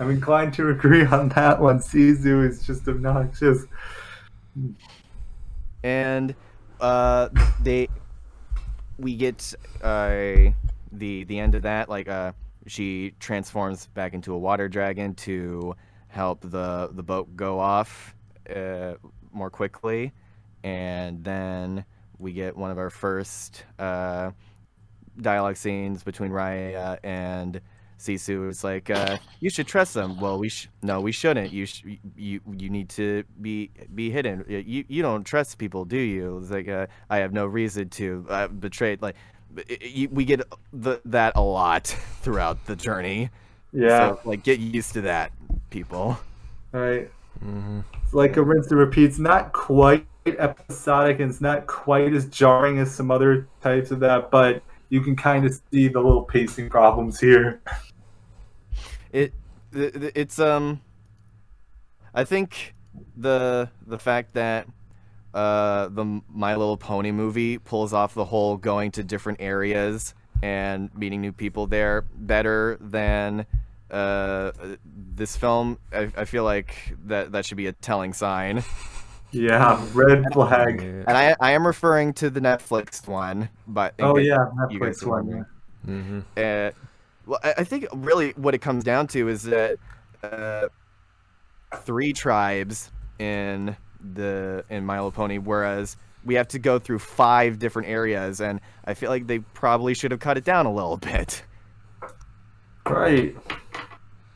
I'm inclined to agree on that one. Sisu is just obnoxious. And we get the end of that, like she transforms back into a water dragon to help the boat go off more quickly, and then we get one of our first dialogue scenes between Raya and Sisu. It's like, you should trust them. Well, no, we shouldn't. You need to be hidden. You don't trust people, do you? It's like, I have no reason to. Betrayed. Like, we get that a lot throughout the journey. Yeah. So, like, get used to that, people. Right. Mm-hmm. It's like a rinse and repeat. It's not quite episodic, and it's not quite as jarring as some other types of that, but you can kind of see the little pacing problems here. It's I think the fact that the My Little Pony movie pulls off the whole going to different areas and meeting new people there better than this film. I feel like that should be a telling sign. Yeah, red flag. And I am referring to the Netflix one, but Netflix one. Mm-hmm. Well, I think really what it comes down to is that 3 tribes in My Little Pony, whereas we have to go through 5 different areas, and I feel like they probably should have cut it down a little bit. Right.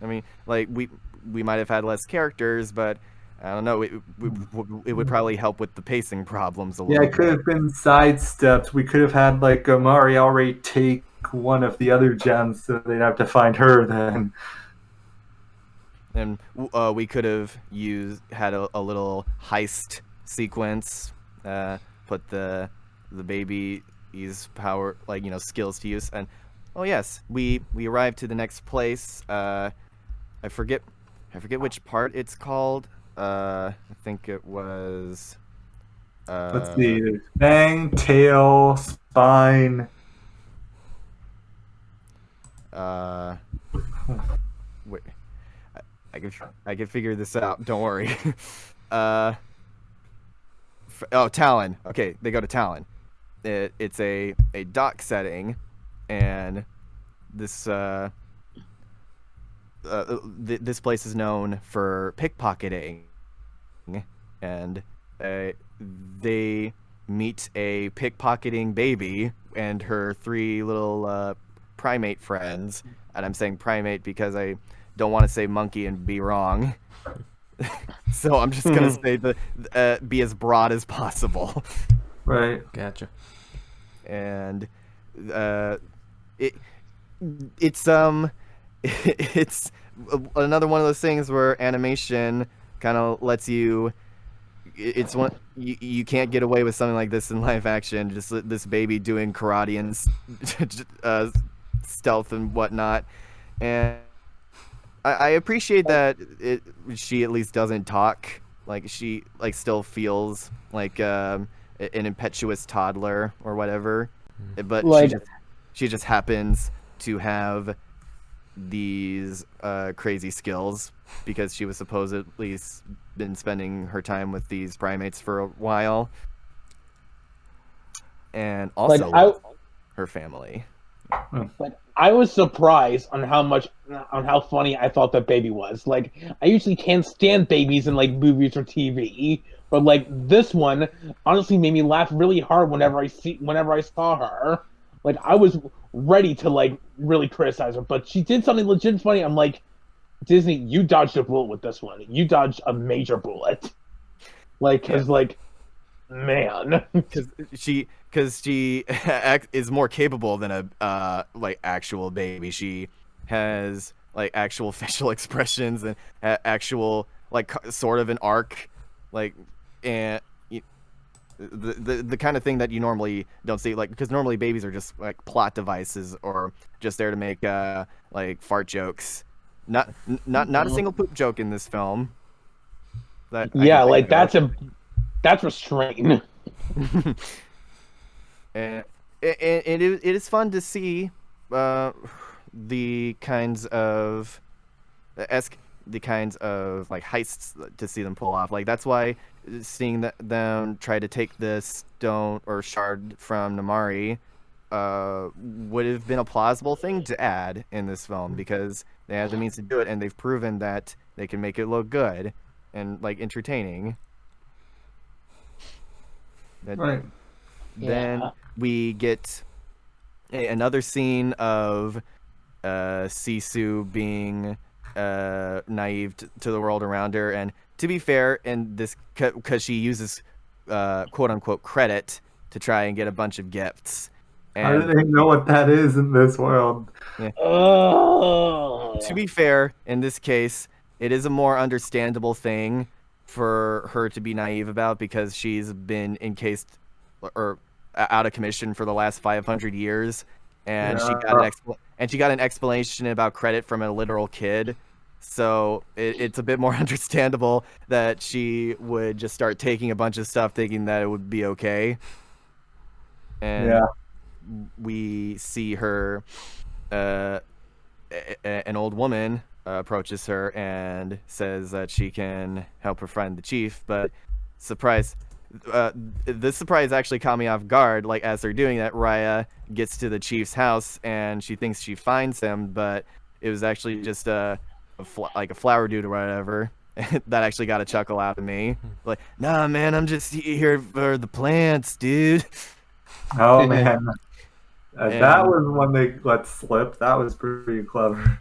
I mean, like we might have had less characters, but I don't know. It would probably help with the pacing problems a little. Yeah, it could have been sidestepped. We could have had like Mari already take one of the other gems, so they'd have to find her then. And we could have had a little heist sequence, put the baby's power, like, skills to use. And oh yes, we arrived to the next place. I forget which part it's called. I think it was. Let's see. There's fang, tail, spine. Wait, I can figure this out. Don't worry. Talon. Okay, they go to Talon. It's a dock setting, and this this place is known for pickpocketing, and they meet a pickpocketing baby and her 3 little primate friends. And I'm saying primate because I don't want to say monkey and be wrong. So I'm just gonna say be as broad as possible. Right. Gotcha. And it's it's another one of those things where animation kind of lets you. It's one you can't get away with something like this in live action. Just this baby doing karate and stealth and whatnot, and I appreciate that she at least doesn't talk. Like, she still feels like an impetuous toddler or whatever, but she just happens to have these crazy skills because she was supposedly been spending her time with these primates for a while, and also her family. But I was surprised on how funny I thought that baby was. Like, I usually can't stand babies in movies or TV, but this one honestly made me laugh really hard whenever I saw her. Like, I was ready to really criticize her, but she did something legit funny. I'm like, Disney, you dodged a bullet with this one. You dodged a major bullet. Man, because she is more capable than a actual baby. She has actual facial expressions and actual sort of an arc, and the kind of thing that you normally don't see, because normally babies are just plot devices or just there to make fart jokes. Not a single poop joke in this film. That's restraint. And it is fun to see the kinds of heists to see them pull off. That's why seeing them try to take this stone or shard from Namari would have been a plausible thing to add in this film, because they have the means to do it, and they've proven that they can make it look good and entertaining. Right. Then we get another scene of Sisu being naive to the world around her, and to be fair, in this, because she uses quote unquote credit to try and get a bunch of gifts. And how do they know what that is in this world? Yeah. Oh. To be fair, in this case, it is a more understandable thing for her to be naive about, because she's been encased or out of commission for the last 500 years, and she got an explanation about credit from a literal kid. So it's a bit more understandable that she would just start taking a bunch of stuff thinking that it would be okay. And we see her, an old woman approaches her and says that she can help her find the chief, but surprise, this surprise actually caught me off guard. As they're doing that, Raya gets to the chief's house and she thinks she finds him, but it was actually just a flower dude or whatever. That actually got a chuckle out of me. Nah, man, I'm just here for the plants, dude. Oh man, that was one they let slip. That was pretty clever.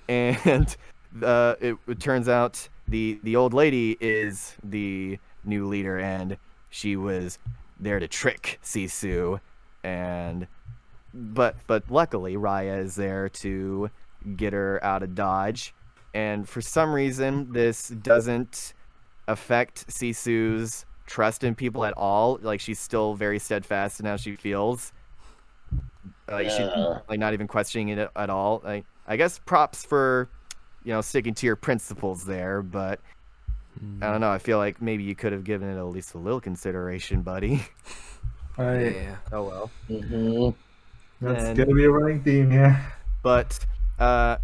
And it turns out the old lady is the new leader, and she was there to trick Sisu, but luckily Raya is there to get her out of Dodge, and for some reason, this doesn't affect Sisu's trust in people at all. Like, she's still very steadfast in how she feels. Like, she's like not even questioning it at all. Like, I guess props for, sticking to your principles there, but I don't know. I feel like maybe you could have given it at least a little consideration, buddy. Right. Yeah. Oh well. That's gonna be a running theme here. But side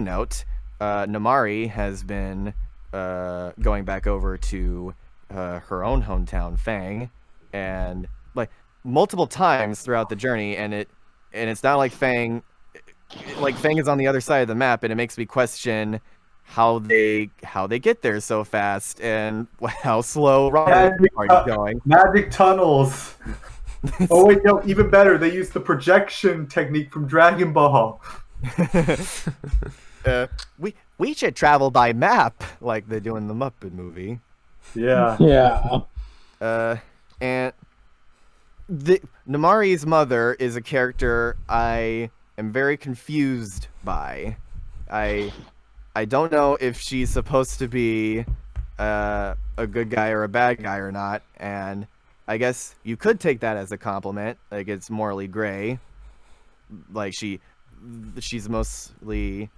note, Namari has been going back over to her own hometown, Fang, and like multiple times throughout the journey, and it's not like Fang is on the other side of the map, and it makes me question how they get there so fast and how slow Raya are you going. Magic tunnels. Oh wait, no, even better. They use the projection technique from Dragon Ball. We should travel by map like they do in the Muppet movie. Yeah. Yeah. And Namari's mother is a character I am very confused by. I don't know if she's supposed to be a good guy or a bad guy or not, and I guess you could take that as a compliment. Like, it's morally gray. Like, she's mostly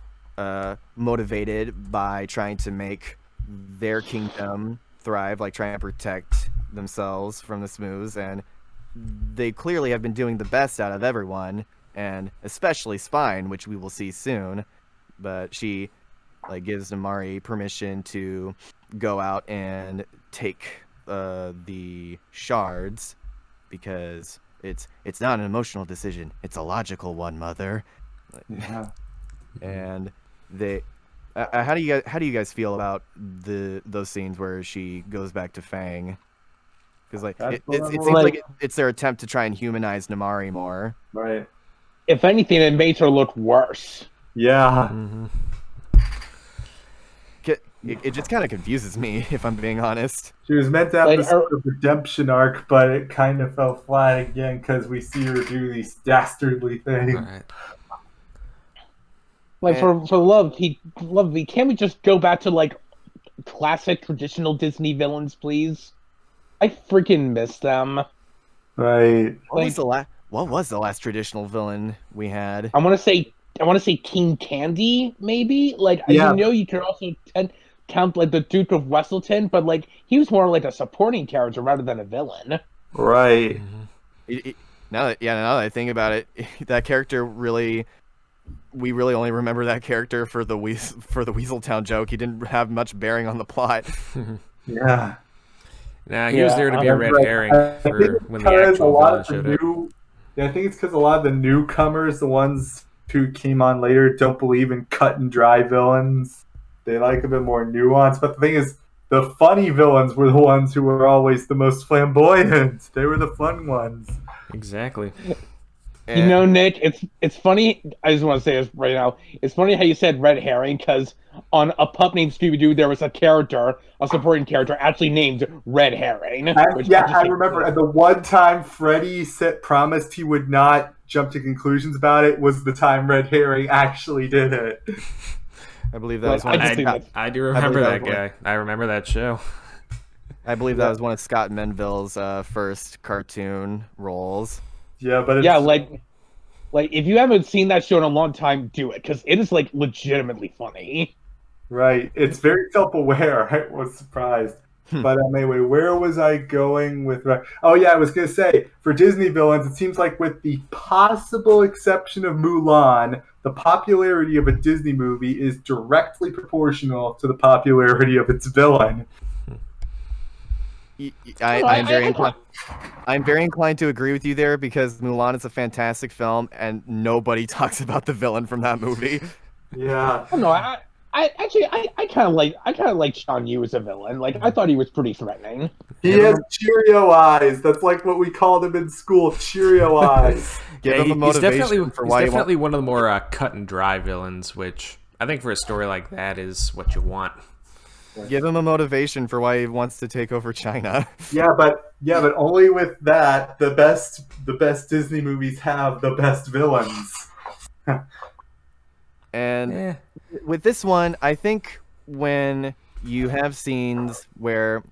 motivated by trying to make their kingdom thrive, like trying to protect themselves from the Smooths, and they clearly have been doing the best out of everyone, and especially Spine, which we will see soon. But she gives Namari permission to go out and take the shards because it's not an emotional decision, it's a logical one, Mother. Yeah. And they how do you guys feel about those scenes where she goes back to Fang? Because it seems like it's their attempt to try and humanize Namari more. Right. If anything, it makes her look worse. Yeah. Mm-hmm. It just kind of confuses me, if I'm being honest. She was meant to have this sort of redemption arc, but it kind of fell flat again because we see her do these dastardly things. Right. For love, can't we just go back to classic traditional Disney villains, please? I freaking miss them. Right. What was the last traditional villain we had? I want to say King Candy, maybe. You could also count the Duke of Westleton, but he was more like a supporting character rather than a villain. Right. Now that I think about it, that character we really only remember that character for the Weaseltown joke. He didn't have much bearing on the plot. Yeah. Nah, he was there to be a red herring for when the actual villain showed up. Yeah, I think it's because a lot of the newcomers, the ones who came on later, don't believe in cut and dry villains. They like a bit more nuance. But the thing is, the funny villains were the ones who were always the most flamboyant. They were the fun ones. Exactly. Nick, it's funny. I just want to say this right now. It's funny how you said red herring, because on A Pup Named Scooby-Doo, there was a supporting character, actually named Red Herring. I remember. And the one time Freddy promised he would not jump to conclusions about it was the time Red Herring actually did it. I believe that was one. I do remember that guy. I remember that show. I believe that was one of Scott Menville's first cartoon roles. Yeah, but if you haven't seen that show in a long time, do it, because it is legitimately funny. Right, it's very self-aware. I was surprised. But anyway, where was I going with? Oh yeah, I was gonna say for Disney villains, it seems like with the possible exception of Mulan, the popularity of a Disney movie is directly proportional to the popularity of its villain. I'm very inclined to agree with you there because Mulan is a fantastic film and nobody talks about the villain from that movie. Yeah. No, I kind of like Sean Yu as a villain. I thought he was pretty threatening. He has Cheerio eyes. That's what we called him in school, Cheerio eyes. He's definitely one of the more cut and dry villains, which I think for a story like that is what you want. Give him a motivation for why he wants to take over China. Yeah, but only with that, the best Disney movies have the best villains. And with this one, I think when you have scenes where,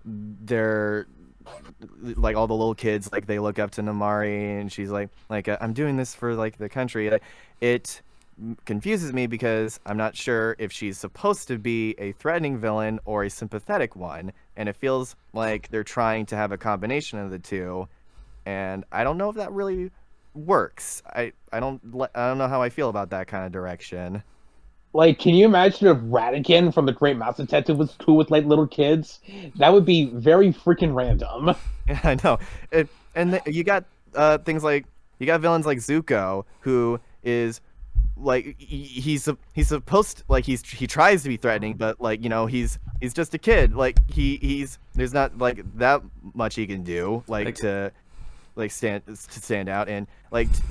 they're like all the little kids, like they look up to Namari and she's like I'm doing this for like the country. It confuses me because I'm not sure if she's supposed to be a threatening villain or a sympathetic one, and it feels like they're trying to have a combination of the two, and I don't know if that really works. I don't know how I feel about that kind of direction. Like, can you imagine if Radigan from the Great Mouse Detective was cool with like little kids? That would be very freaking random. Yeah, I know. You got things like, you got villains like Zuko, who is like he's supposed, like he tries to be threatening, but like he's just a kid. Like he's there's not like that much he can do to stand out, and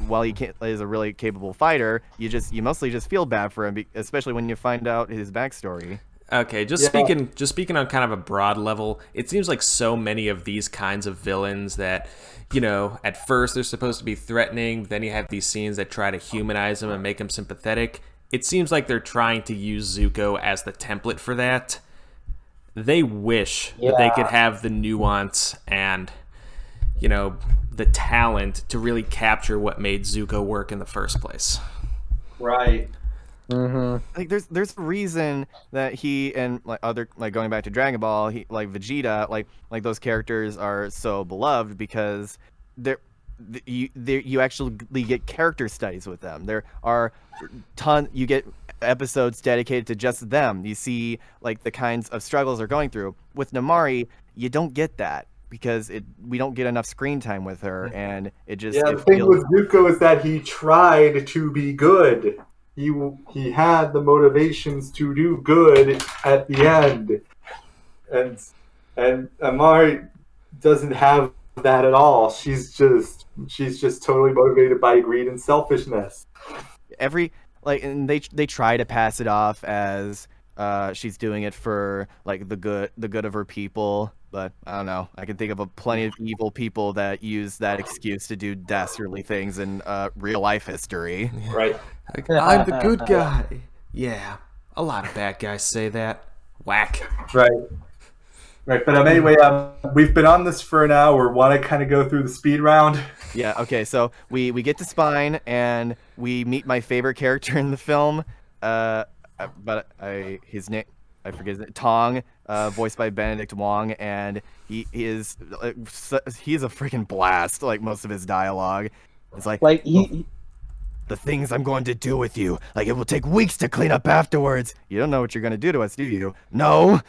while he is a really capable fighter, you mostly just feel bad for him, especially when you find out his backstory. Okay, speaking on kind of a broad level, it seems like so many of these kinds of villains that, at first they're supposed to be threatening, then you have these scenes that try to humanize him and make him sympathetic. It seems like they're trying to use Zuko as the template for that. They wish that they could have the nuance and, the talent to really capture what made Zuko work in the first place. Right. Mm-hmm. Like there's a reason that he and going back to Dragon Ball, he like Vegeta, like those characters are so beloved because you actually get character studies with them. There are you get episodes dedicated to just them. You see like the kinds of struggles they're going through. With Namari, you don't get that because we don't get enough screen time with her, and it just the thing with Zuko is that he tried to be good. He had the motivations to do good at the end, and Amari doesn't have that at all. She's just totally motivated by greed and selfishness. And they try to pass it off as she's doing it for like the good of her people, but I don't know. I can think of plenty of evil people that use that excuse to do dastardly things in real life history. Right. Like, I'm the good guy. Yeah, a lot of bad guys say that. Whack. Right. But anyway, we've been on this for an hour. Want to kind of go through the speed round? Yeah. Okay. So we get to Spine and we meet my favorite character in the film. His name, I forget his name, Tong, voiced by Benedict Wong, and he's a freaking blast. Like most of his dialogue, it's like the things I'm going to do with you. Like it will take weeks to clean up afterwards. You don't know what you're going to do to us, do you? No.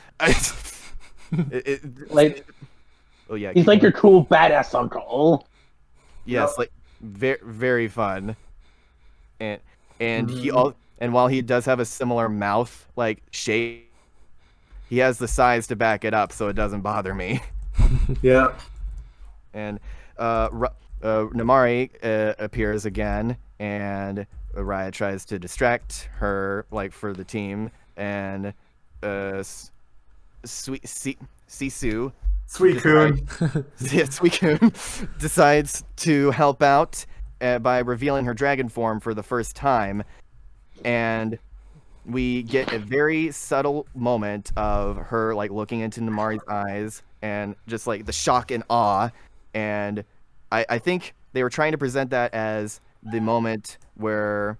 Oh yeah. He's like your cool badass uncle. Yes, like very very fun, and and while he does have a similar mouth like shape, he has the size to back it up, so it doesn't bother me. Yeah. And Namari appears again, and Raya tries to distract her, like for the team, and Sisu. Suicune. Yeah, Suicune decides to help out by revealing her dragon form for the first time, and we get a very subtle moment of her like looking into Namari's eyes and just like the shock and awe, and I think they were trying to present that as the moment where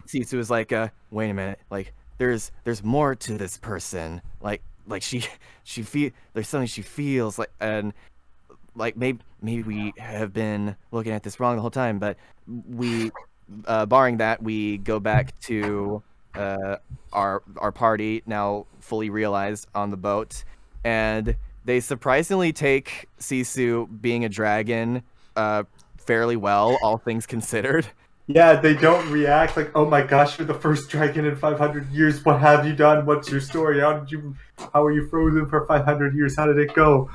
Sisu is like, wait a minute, like there's more to this person, like she there's something she feels like, and like maybe we have been looking at this wrong the whole time, but we barring that, we go back to our party now fully realized on the boat, and they surprisingly take Sisu being a dragon fairly well, all things considered. Yeah, they don't react like, oh my gosh, you're the first dragon in 500 years. What have you done? What's your story? How are you frozen for 500 years? How did it go?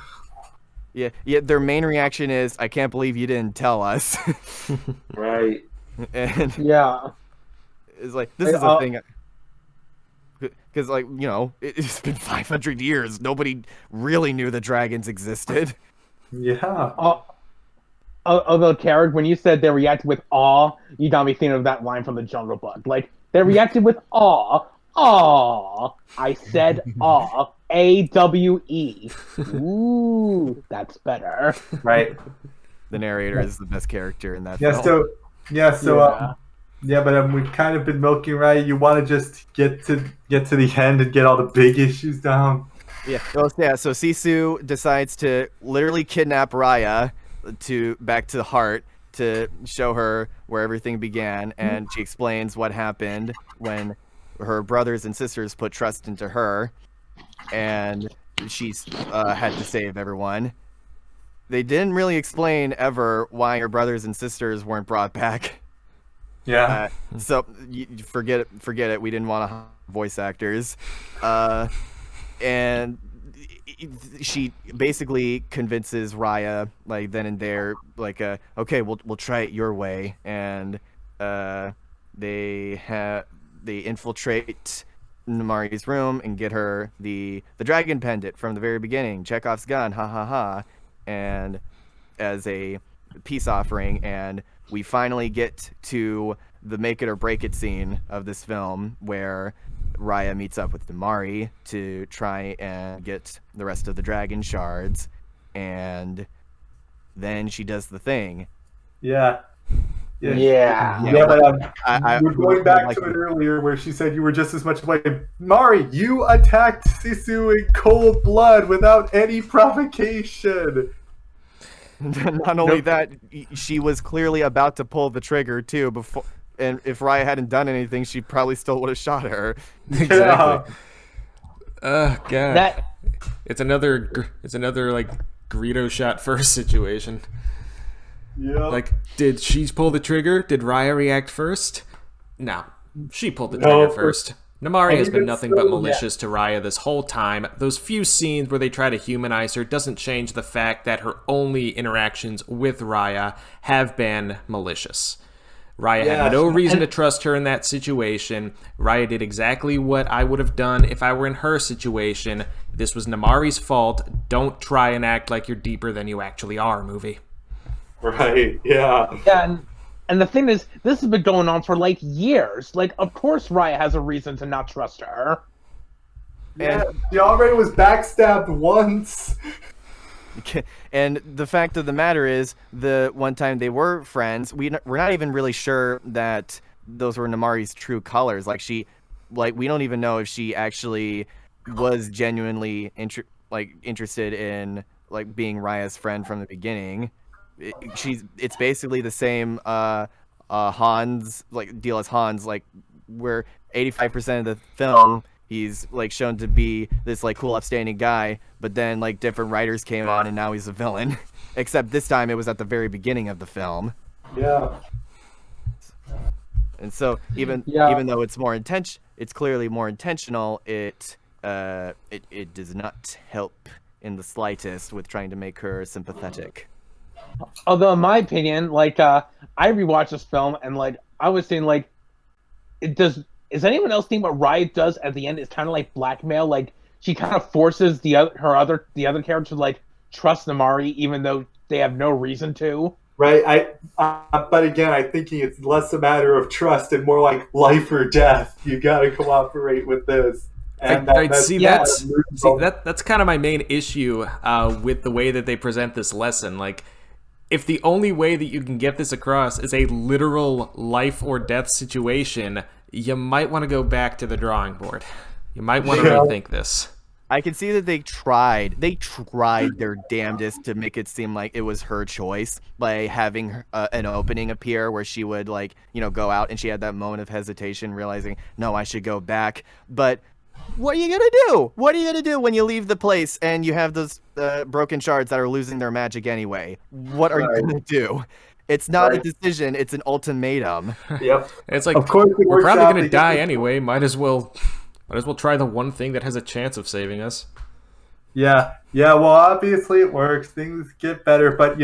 Yeah. Their main reaction is, I can't believe you didn't tell us. Right. And yeah, it's like, this is a thing. Because, like, it's been 500 years. Nobody really knew the dragons existed. Yeah. Although, Tarek, when you said they reacted with awe, you got me thinking of that line from the Jungle Book. Like, They reacted with awe. Awe. I said awe. AWE. Ooh, that's better. Right. The narrator is the best character in that Yeah. film. But we've kind of been milking Raya. You want to just get to the end and get all the big issues down. Yeah. Well, yeah. So Sisu decides to literally kidnap Raya back to the heart to show her where everything began, and she explains what happened when her brothers and sisters put trust into her, and she's had to save everyone. They didn't really explain ever why her brothers and sisters weren't brought back. Yeah. So forget it. We didn't want to voice actors. And she basically convinces Raya, like, then and there, like, okay, we'll try it your way, and they infiltrate Namari's room and get her the dragon pendant from the very beginning, Chekhov's gun, ha ha ha, and as a peace offering, and we finally get to the make it or break it scene of this film where Raya meets up with Namari to try and get the rest of the dragon shards, and then she does the thing. Yeah. Yeah. But we're going back to it earlier where she said you were just as much to blame. Mari, you attacked Sisu in cold blood without any provocation. Not only that, she was clearly about to pull the trigger too before, and if Raya hadn't done anything, she probably still would have shot her. Exactly. God. That It's another like Greedo shot first situation. Yeah. Like, did she pull the trigger? Did Raya react first? No, she pulled the trigger first. Namari has been nothing but malicious to Raya this whole time. Those few scenes where they try to humanize her doesn't change the fact that her only interactions with Raya have been malicious. Raya had no reason to trust her in that situation. Raya did exactly what I would have done if I were in her situation. This was Namari's fault. Don't try and act like you're deeper than you actually are, movie. Right, yeah. Yeah, and the thing is, this has been going on for like years. Like, of course Raya has a reason to not trust her. Yeah, she already was backstabbed once. And the fact of the matter is, the one time they were friends, we're not even really sure that those were Namari's true colors. We don't even know if she actually was genuinely interested in like being Raya's friend from the beginning. It's basically the same Hans, like deal as Hans, like where 85% of the film he's like shown to be this like cool upstanding guy, but then like different writers came on and now he's a villain. Except this time it was at the very beginning of the film. Yeah. And so even though it's clearly more intentional, it does not help in the slightest with trying to make her sympathetic. Although, in my opinion, like, I rewatched this film and like I was saying, like, is anyone else think what Riot does at the end is kind of like blackmail? Like, she kind of forces the other character to like trust Namari even though they have no reason to. Right. But again, I'm thinking it's less a matter of trust and more like life or death. You got to cooperate with this. And that's kind of my main issue with the way that they present this lesson. Like, if the only way that you can get this across is a literal life or death situation, you might want to go back to the drawing board. You might want to rethink this. I can see that they tried their damnedest to make it seem like it was her choice by having an opening appear where she would go out, and she had that moment of hesitation, realizing, no, I should go back. But what are you gonna do? What are you gonna do when you leave the place and you have those broken shards that are losing their magic anyway? What are you gonna do? It's not a decision; it's an ultimatum. Yep. It's like, of course, we're probably gonna die anyway. Might as well try the one thing that has a chance of saving us. Yeah. Well, obviously it works. Things get better, but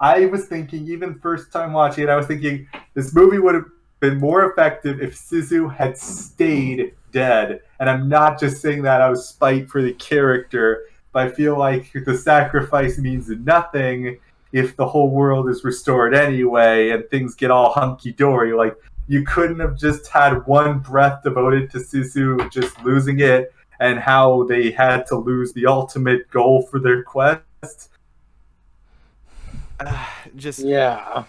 I was thinking, even first time watching it, I was thinking this movie would have been more effective if Sisu had stayed dead. And I'm not just saying that out of spite for the character, but I feel like the sacrifice means nothing if the whole world is restored anyway and things get all hunky-dory. Like, you couldn't have just had one breath devoted to Sisu just losing it, and how they had to lose the ultimate goal for their quest. Just Yeah.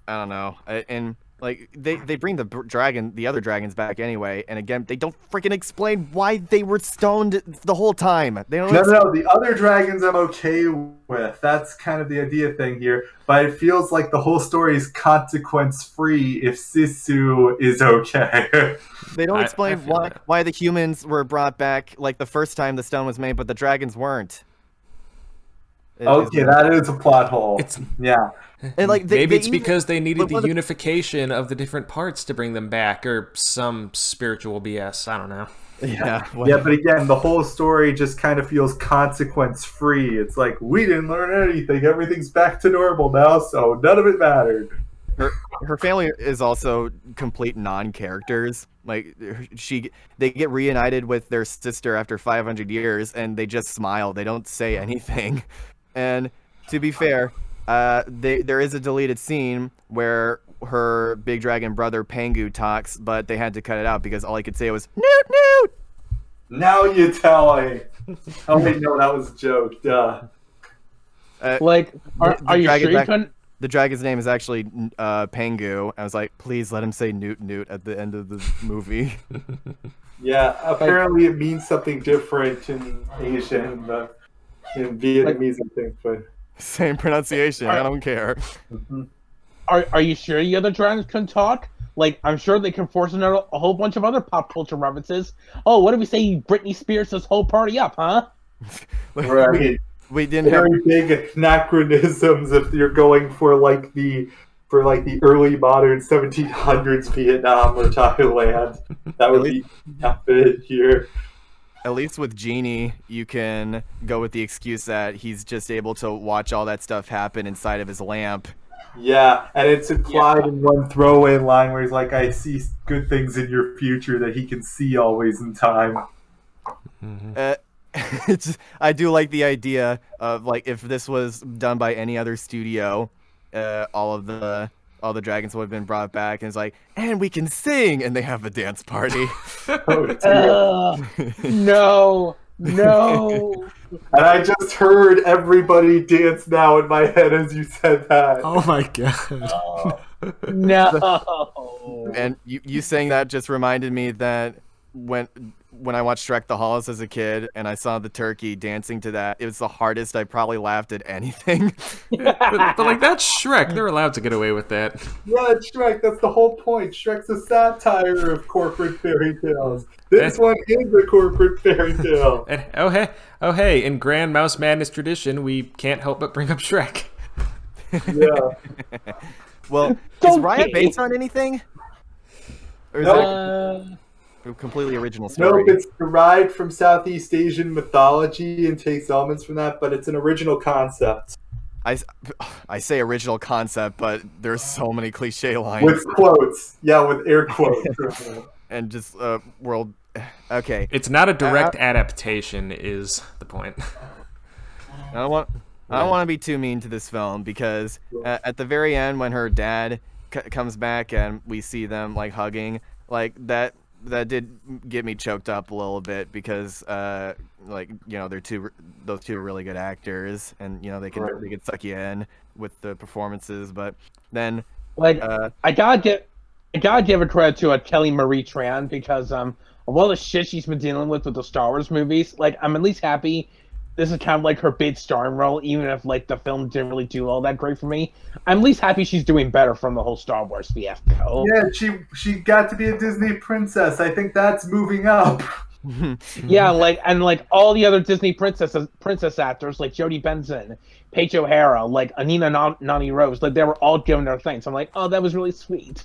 I don't know. And like they bring the other dragons back anyway, and again they don't freaking explain why they were stoned the whole time. They don't. No, the other dragons I'm okay with. That's kind of the idea thing here. But it feels like the whole story is consequence free if Sisu is okay. They don't I explain feel why the humans were brought back like the first time the stone was made, but the dragons weren't. Okay, that is a plot hole. Yeah. And like Maybe it's even- because they needed like, the one of the- unification of the different parts to bring them back, or some spiritual BS. I don't know. Yeah, Yeah, but again, the whole story just kind of feels consequence free. It's like, we didn't learn anything. Everything's back to normal now, so none of it mattered. her family is also complete non-characters. Like they get reunited with their sister after 500 years, and they just smile. They don't say anything. And to be fair, there is a deleted scene where her big dragon brother Pangu talks, but they had to cut it out because all he could say was "Newt, Newt." Now you're telling. Oh, wait, no, that was a joke. Duh. Like, are you dragon sure you back- couldn't? The dragon's name is actually Pangu. I was like, please let him say Newt, Newt at the end of the movie. Yeah, apparently it means something different in Asian, in Vietnamese, I think. But Same pronunciation. I don't care. Are you sure the other dragons can talk? Like, I'm sure they can force in a whole bunch of other pop culture references. Oh, what if we say Britney Spears this whole party up, huh? right. We didn't have. Very big anachronisms if you're going for like the early modern 1700s Vietnam or Thailand. That would be fit here. At least with Genie, you can go with the excuse that he's just able to watch all that stuff happen inside of his lamp. Yeah, and it's implied in one throwaway line where he's like, I see good things in your future that he can see always in time. I do like the idea of like if this was done by any other studio, all the dragons would have been brought back, and it's like, and we can sing, and they have a dance party. Oh, dear. No. No. And I just heard everybody dance now in my head as you said that. Oh my god. No. And you saying that just reminded me that when I watched Shrek the Halls as a kid and I saw the turkey dancing to that, it was the hardest I probably laughed at anything. but like, that's Shrek. They're allowed to get away with that. Yeah, it's Shrek. That's the whole point. Shrek's a satire of corporate fairy tales. This one is a corporate fairy tale. And oh hey, in Grand Mouse Madness tradition, we can't help but bring up Shrek. Yeah. Well, is Don't Raya be- based on anything? Or is No. it a completely original story? Nope, it's derived from Southeast Asian mythology and takes elements from that, but it's an original concept. I say original concept, but there's so many cliche lines. With quotes. Yeah, with air quotes. And just world. Okay, It's not a direct adaptation, is the point. I don't want to be too mean to this film because at the very end, when her dad comes back and we see them like hugging, like that did get me choked up a little bit because like, you know, those two are really good actors, and you know they could suck you in with the performances, but then Like, I gotta give a credit to Kelly Marie Tran because of all the shit she's been dealing with the Star Wars movies. Like, I'm at least happy this is kind of like her big starring role, even if like the film didn't really do all that great for me. I'm at least happy she's doing better from the whole Star Wars fiasco. Yeah, she got to be a Disney princess. I think that's moving up. Yeah, like all the other Disney princess actors like Jodie Benson, Paige O'Hara, like Anina Nani Rose, like they were all given their things. I'm like, oh, that was really sweet.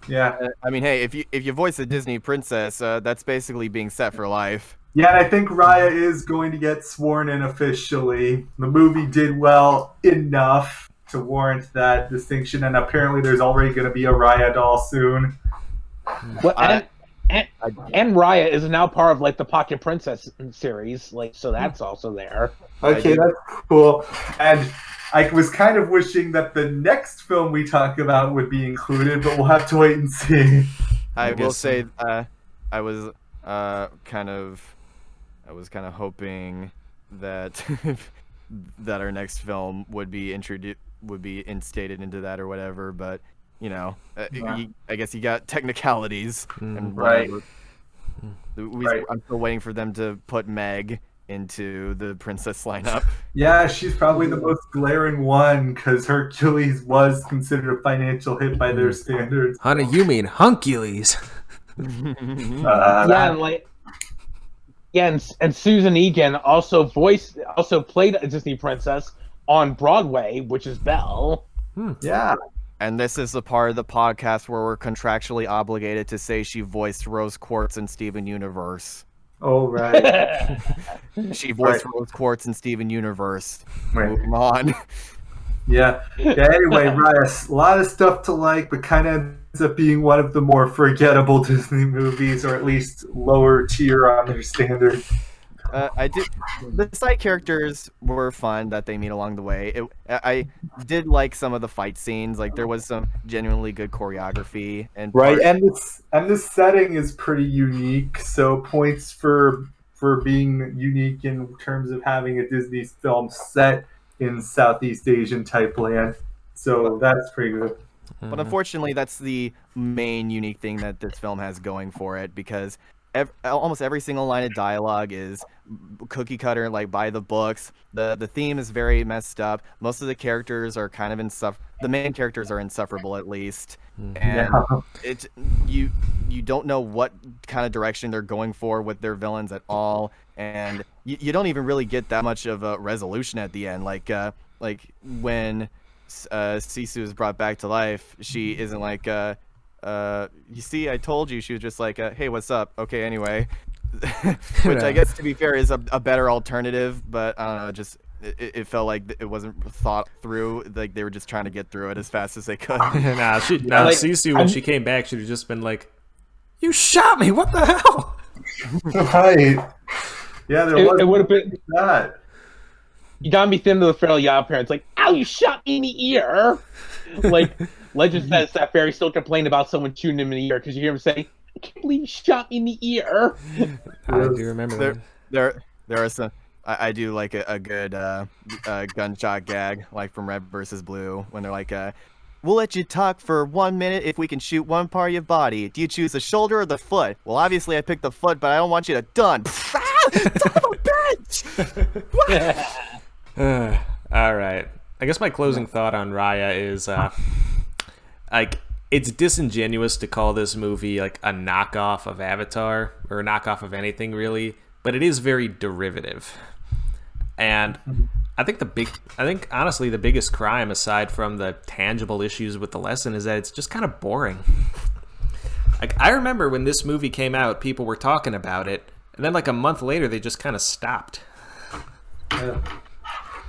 Yeah. I mean, hey, if you voice a Disney princess, that's basically being set for life. Yeah, and I think Raya is going to get sworn in officially. The movie did well enough to warrant that distinction, and apparently there's already going to be a Raya doll soon. Well, and Raya is now part of like the Pocket Princess series, like so that's also there. Okay, that's cool. And I was kind of wishing that the next film we talk about would be included, but we'll have to wait and see. I will guess say, I was kind of hoping that that our next film would be instated into that or whatever, but you know, I guess you got technicalities and Right. whatever. Right. I'm still waiting for them to put Meg into the princess lineup. Yeah, she's probably the most glaring one because Hercules was considered a financial hit by their standards. Honey, you mean Huncules? And Susan Egan also played a Disney princess on Broadway, which is Belle. Yeah. And this is the part of the podcast where we're contractually obligated to say she voiced Rose Quartz in Steven Universe. Oh, right. She voiced Rose Quartz in Steven Universe. Right. Moving on. Yeah. Anyway, Raya, a lot of stuff to like, but kind of ends up being one of the more forgettable Disney movies, or at least lower tier on their standard. The side characters were fun that they meet along the way. I did like some of the fight scenes. Like there was some genuinely good choreography and Right, and this setting is pretty unique. So points for being unique in terms of having a Disney film set in Southeast Asian type land. So that's pretty good. But unfortunately, that's the main unique thing that this film has going for it, because almost every single line of dialogue is cookie cutter, like by the books. The theme is very messed up. Most of the characters are kind of the main characters are insufferable, at least, and you don't know what kind of direction they're going for with their villains at all, and you don't even really get that much of a resolution at the end. Like when Sisu is brought back to life, she isn't like you see, I told you. She was just like, hey, what's up? Okay, anyway. Which I guess, to be fair, is a better alternative, but I don't know, just it felt like it wasn't thought through. Like they were just trying to get through it as fast as they could. Sisu, when she came back, should have just been like, "You shot me! What the hell?" Right. Yeah, it would have been that. You got me thin to the Feral Yaw parents, like, "Ow, you shot me in the ear!" Like, legend says that fairy still complained about someone shooting him in the ear because you hear him say, "I can't believe you shot me in the ear." I do remember that. There are some. I do like a good gunshot gag, like from Red vs. Blue, when they're like, "We'll let you talk for 1 minute if we can shoot one part of your body. Do you choose the shoulder or the foot?" "Well, obviously I picked the foot, but I don't want you to done." Son of a bitch! All right. I guess my closing thought on Raya is, like, it's disingenuous to call this movie like a knockoff of Avatar or a knockoff of anything really, but it is very derivative. And I think honestly the biggest crime, aside from the tangible issues with the lesson, is that it's just kind of boring. Like, I remember when this movie came out, people were talking about it, and then like a month later they just kind of stopped.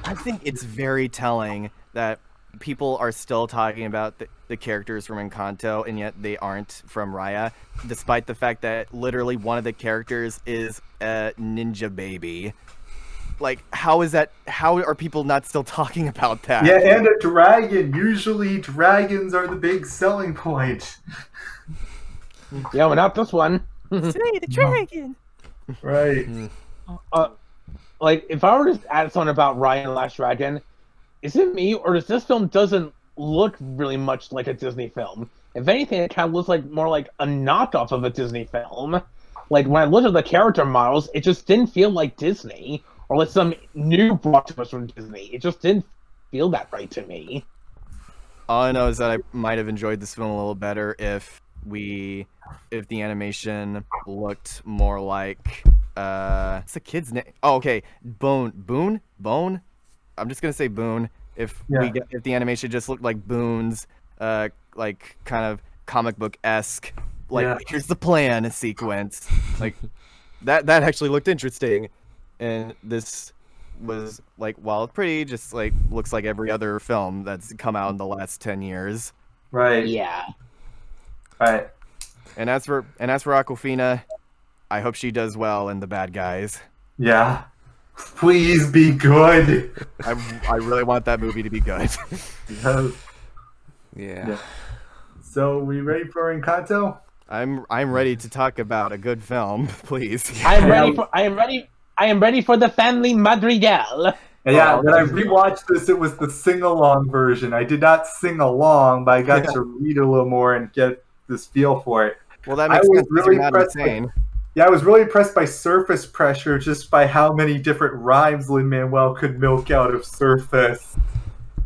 I think it's very telling that people are still talking about the characters from Encanto, and yet they aren't from Raya, despite the fact that literally one of the characters is a ninja baby. Like, how are people not still talking about that? Yeah, and a dragon. Usually dragons are the big selling point. Yeah, but not this one. Say the dragon! Right. Like, if I were to add something about Raya and the Last Dragon, is it me, or does this film doesn't look really much like a Disney film? If anything, it kind of looks like more like a knockoff of a Disney film. Like, when I looked at the character models, it just didn't feel like Disney, or like some new brought to us from Disney. It just didn't feel that right to me. All I know is that I might have enjoyed this film a little better if the animation looked more like what's the kid's name? Oh, okay, Boone. I'm just gonna say Boone. If the animation just looked like Boone's, like kind of comic book esque, like here's the plan sequence, like that actually looked interesting, and this was like, well, pretty just like looks like every other film that's come out in the last 10 years. Right. Yeah. Right. And as for Awkwafina, I hope she does well in The Bad Guys. Yeah. Please be good. I really want that movie to be good. Yeah. So, we ready for Encanto? I'm ready to talk about a good film, please. I am ready for the family madrigal. And yeah, Oh, when I okay. rewatched this, it was the sing-along version. I did not sing along, but I got to read a little more and get this feel for it. Well, that I makes was sense. 'Cause really you're not impressed. insane. Yeah, I was really impressed by Surface Pressure, just by how many different rhymes Lin-Manuel could milk out of Surface.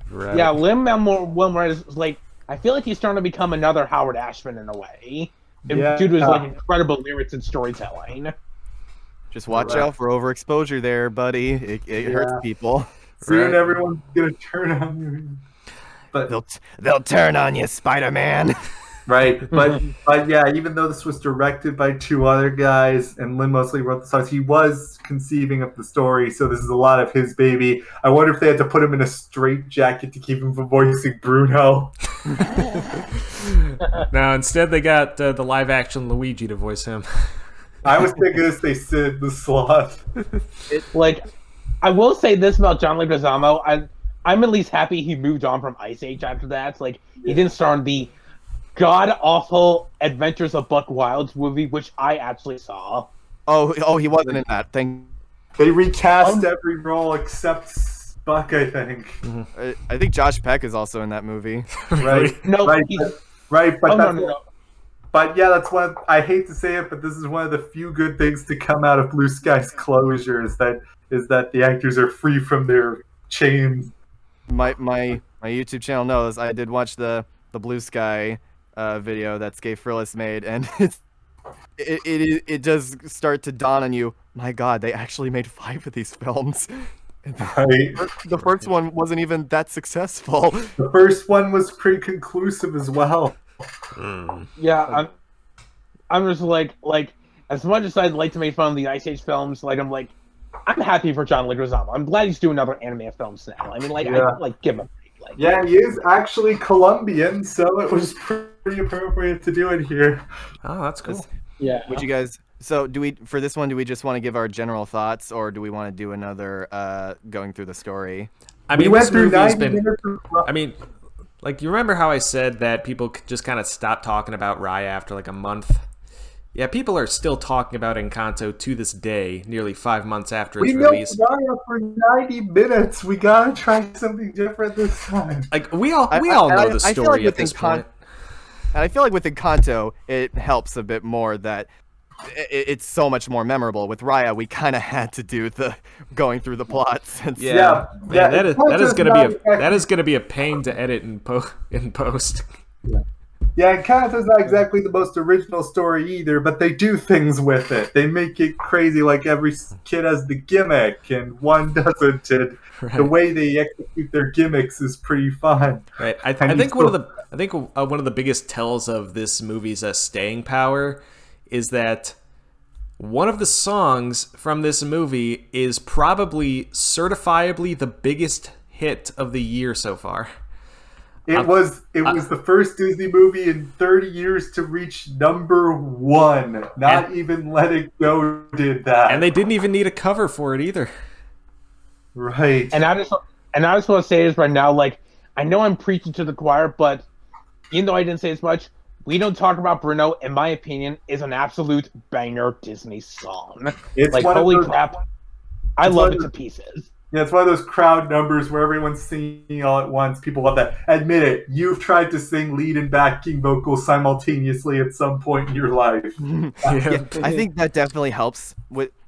Right. Yeah, Lin-Manuel is like, I feel like he's starting to become another Howard Ashman in a way, Yeah. due to his like incredible lyrics and storytelling. Just watch Right. out for overexposure there, buddy. It hurts Yeah. people. Soon Right. everyone's gonna turn on you. But They'll turn on you, Spider-Man. right, but yeah, even though this was directed by two other guys and Lin mostly wrote the songs, he was conceiving of the story, so this is a lot of his baby. I wonder if they had to put him in a straitjacket to keep him from voicing Bruno. Now, instead, they got the live-action Luigi to voice him. I was thinking this, they Sid the Sloth. Like, I will say this about John Leguizamo. I'm at least happy he moved on from Ice Age after that. Like, he didn't star in the god-awful Adventures of Buck Wilds movie, which I actually saw. Oh, he wasn't in that. They recast every role except Buck, I think. I think Josh Peck is also in that movie. Right. No, right, he's- right, but Oh, no, that's no, no. But yeah, that's one. I hate to say it, but this is one of the few good things to come out of Blue Sky's closure is that the actors are free from their chains. My YouTube channel knows I did watch the Blue Sky video that Skate Frillis made, and it does start to dawn on you. My God, they actually made 5 of these films. Right. The first one wasn't even that successful. The first one was pretty conclusive as well. Yeah, I'm just like as much as I'd like to make fun of the Ice Age films, I'm happy for John Leguizamo. I'm glad he's doing other anime films now. I mean, Yeah. I give him a break. Like, Yeah, he is actually Colombian, so it was pretty appropriate to do it here. Oh, that's cool. yeah. Would you guys? So do we for this one? Do we just want to give our general thoughts, or do we want to do another going through the story? I We mean, went this through movie's 90 been. minutes of I mean, like, you remember how I said that people just kind of stopped talking about Raya after like a month? Yeah, people are still talking about Encanto to this day, nearly 5 months after We its know release. Raya for 90 minutes. We gotta try something different this time. Like, we all I know the feel story like at with this Encan- point. And I feel like with Encanto, it helps a bit more that it's so much more memorable. With Raya, we kind of had to do the going through the plot. Since Yeah, Yeah, man, it's that is just gonna not be that is gonna be a pain to edit in post. Yeah, Encanto's not exactly the most original story either, but they do things with it. They make it crazy, like every kid has the gimmick and one doesn't. And the Right. way they execute their gimmicks is pretty fun. Right. I And think you one of the biggest tells of this movie's staying power is that one of the songs from this movie is probably certifiably the biggest hit of the year so far. It was the first Disney movie in 30 years to reach #1. Not even Let It Go did that. And they didn't even need a cover for it either. right. And I just want to say this right now. Like, I know I'm preaching to the choir, but even though I didn't say as much, We Don't Talk About Bruno, in my opinion, is an absolute banger Disney song. It's Like, one of holy those- crap, I it's love one it of to pieces. Yeah, it's one of those crowd numbers where everyone's singing all at once. People love that. Admit it, you've tried to sing lead and backing vocals simultaneously at some point in your life. Yeah, I think that definitely helps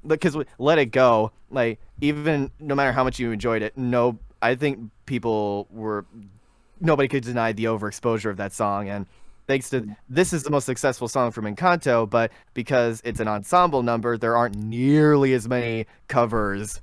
because with Let It Go, like even no matter how much you enjoyed it, I think nobody could deny the overexposure of that song, and thanks to this is the most successful song from Encanto, but because it's an ensemble number, there aren't nearly as many covers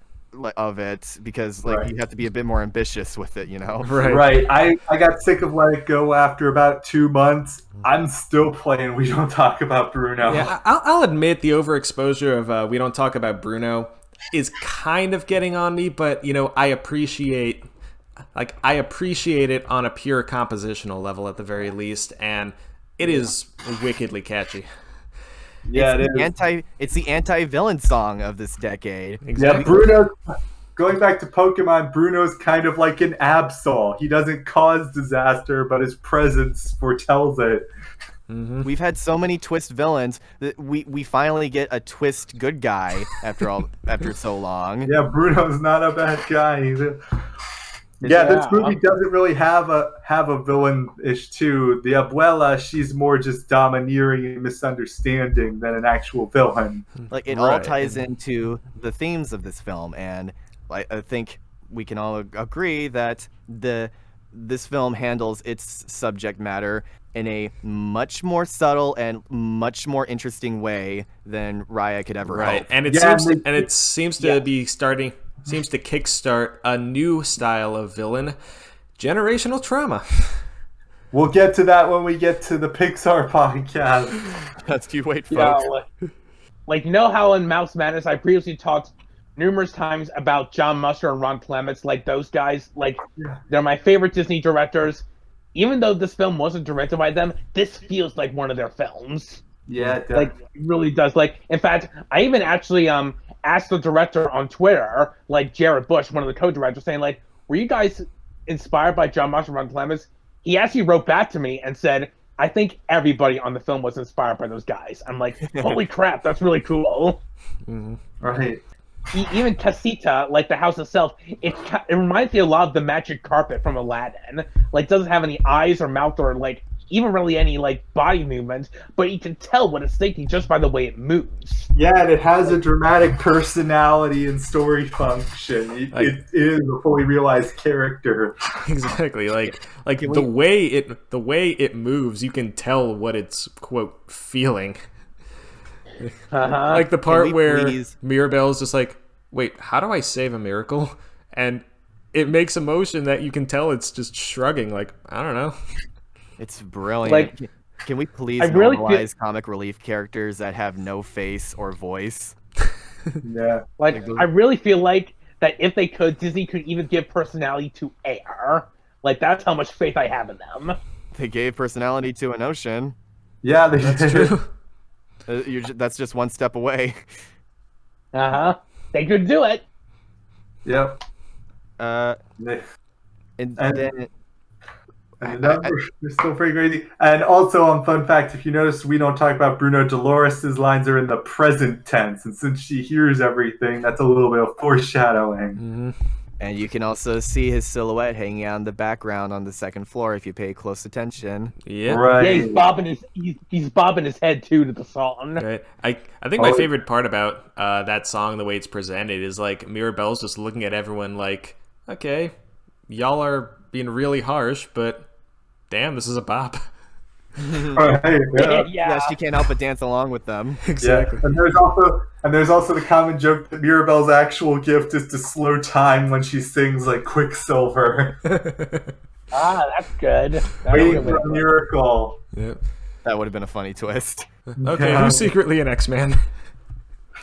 of it because Right. you have to be a bit more ambitious with it, you know. Right. I got sick of Let It Go after about 2 months. I'm still playing We Don't Talk About Bruno. Yeah, I'll admit the overexposure of We Don't Talk About Bruno is kind of getting on me, but I appreciate it on a pure compositional level at the very least, and it is wickedly catchy. Yeah, It's the anti-villain song of this decade. Yeah, Bruno. Going back to Pokemon, Bruno's kind of like an Absol. He doesn't cause disaster, but his presence foretells it. Mm-hmm. We've had so many twist villains that we finally get a twist good guy after so long. Yeah, Bruno's not a bad guy either. Yeah, this movie doesn't really have a villain-ish too. The Abuela, she's more just domineering and misunderstanding than an actual villain. Like it all ties into the themes of this film, and I think we can all agree that this film handles its subject matter in a much more subtle and much more interesting way than Raya could ever hope. And it seems to be starting. Seems to kickstart a new style of villain, generational trauma. We'll get to that when we get to the Pixar podcast. That's you wait, folks. Yeah, like you know how in Mouse Madness I previously talked numerous times about John Musser and Ron Clements, like those guys, like they're my favorite Disney directors. Even though this film wasn't directed by them, this feels like one of their films. Yeah, like it really does. Like, in fact, I even actually asked the director on Twitter, like Jared Bush, one of the co-directors, saying like, "Were you guys inspired by John Marshall and Ron Clements?" He actually wrote back to me and said, "I think everybody on the film was inspired by those guys." I'm like, "Holy crap, that's really cool." Mm-hmm. Right. Even Casita, like the house itself, it reminds me a lot of the magic carpet from Aladdin. Like, doesn't have any eyes or mouth or like even really any like body movement, but you can tell what it's thinking just by the way it moves. Yeah, and it has a dramatic personality and story function. It is a fully realized character. Exactly. Like the way it moves, you can tell what it's quote feeling. Like the part where Mirabelle's just like, "Wait, how do I save a miracle?" And it makes a motion that you can tell it's just shrugging, like, I don't know. It's brilliant. Like, can we please normalize comic relief characters that have no face or voice? Yeah. Like, I really feel like that if they could, Disney could even give personality to air. Like, that's how much faith I have in them. They gave personality to an ocean. Yeah, that's true. That's just one step away. They could do it. Yep. And the numbers are still pretty crazy. And also, on fun fact, if you notice, we don't talk about Bruno. Dolores' lines are in the present tense, and since she hears everything, that's a little bit of foreshadowing. Mm-hmm. And you can also see his silhouette hanging out in the background on the second floor if you pay close attention. Yeah, right. Yeah, he's bobbing his head too to the song. Right. I think my favorite part about that song, the way it's presented, is like Mirabelle's just looking at everyone like, okay, y'all are being really harsh, but damn, this is a bop. Yeah, she can't help but dance along with them. Exactly. Yeah. And there's also the common joke that Mirabelle's actual gift is to slow time when she sings like Quicksilver. That's good. Waiting for a miracle. Yep. That would have been a funny twist. Okay, who's secretly an X-Man?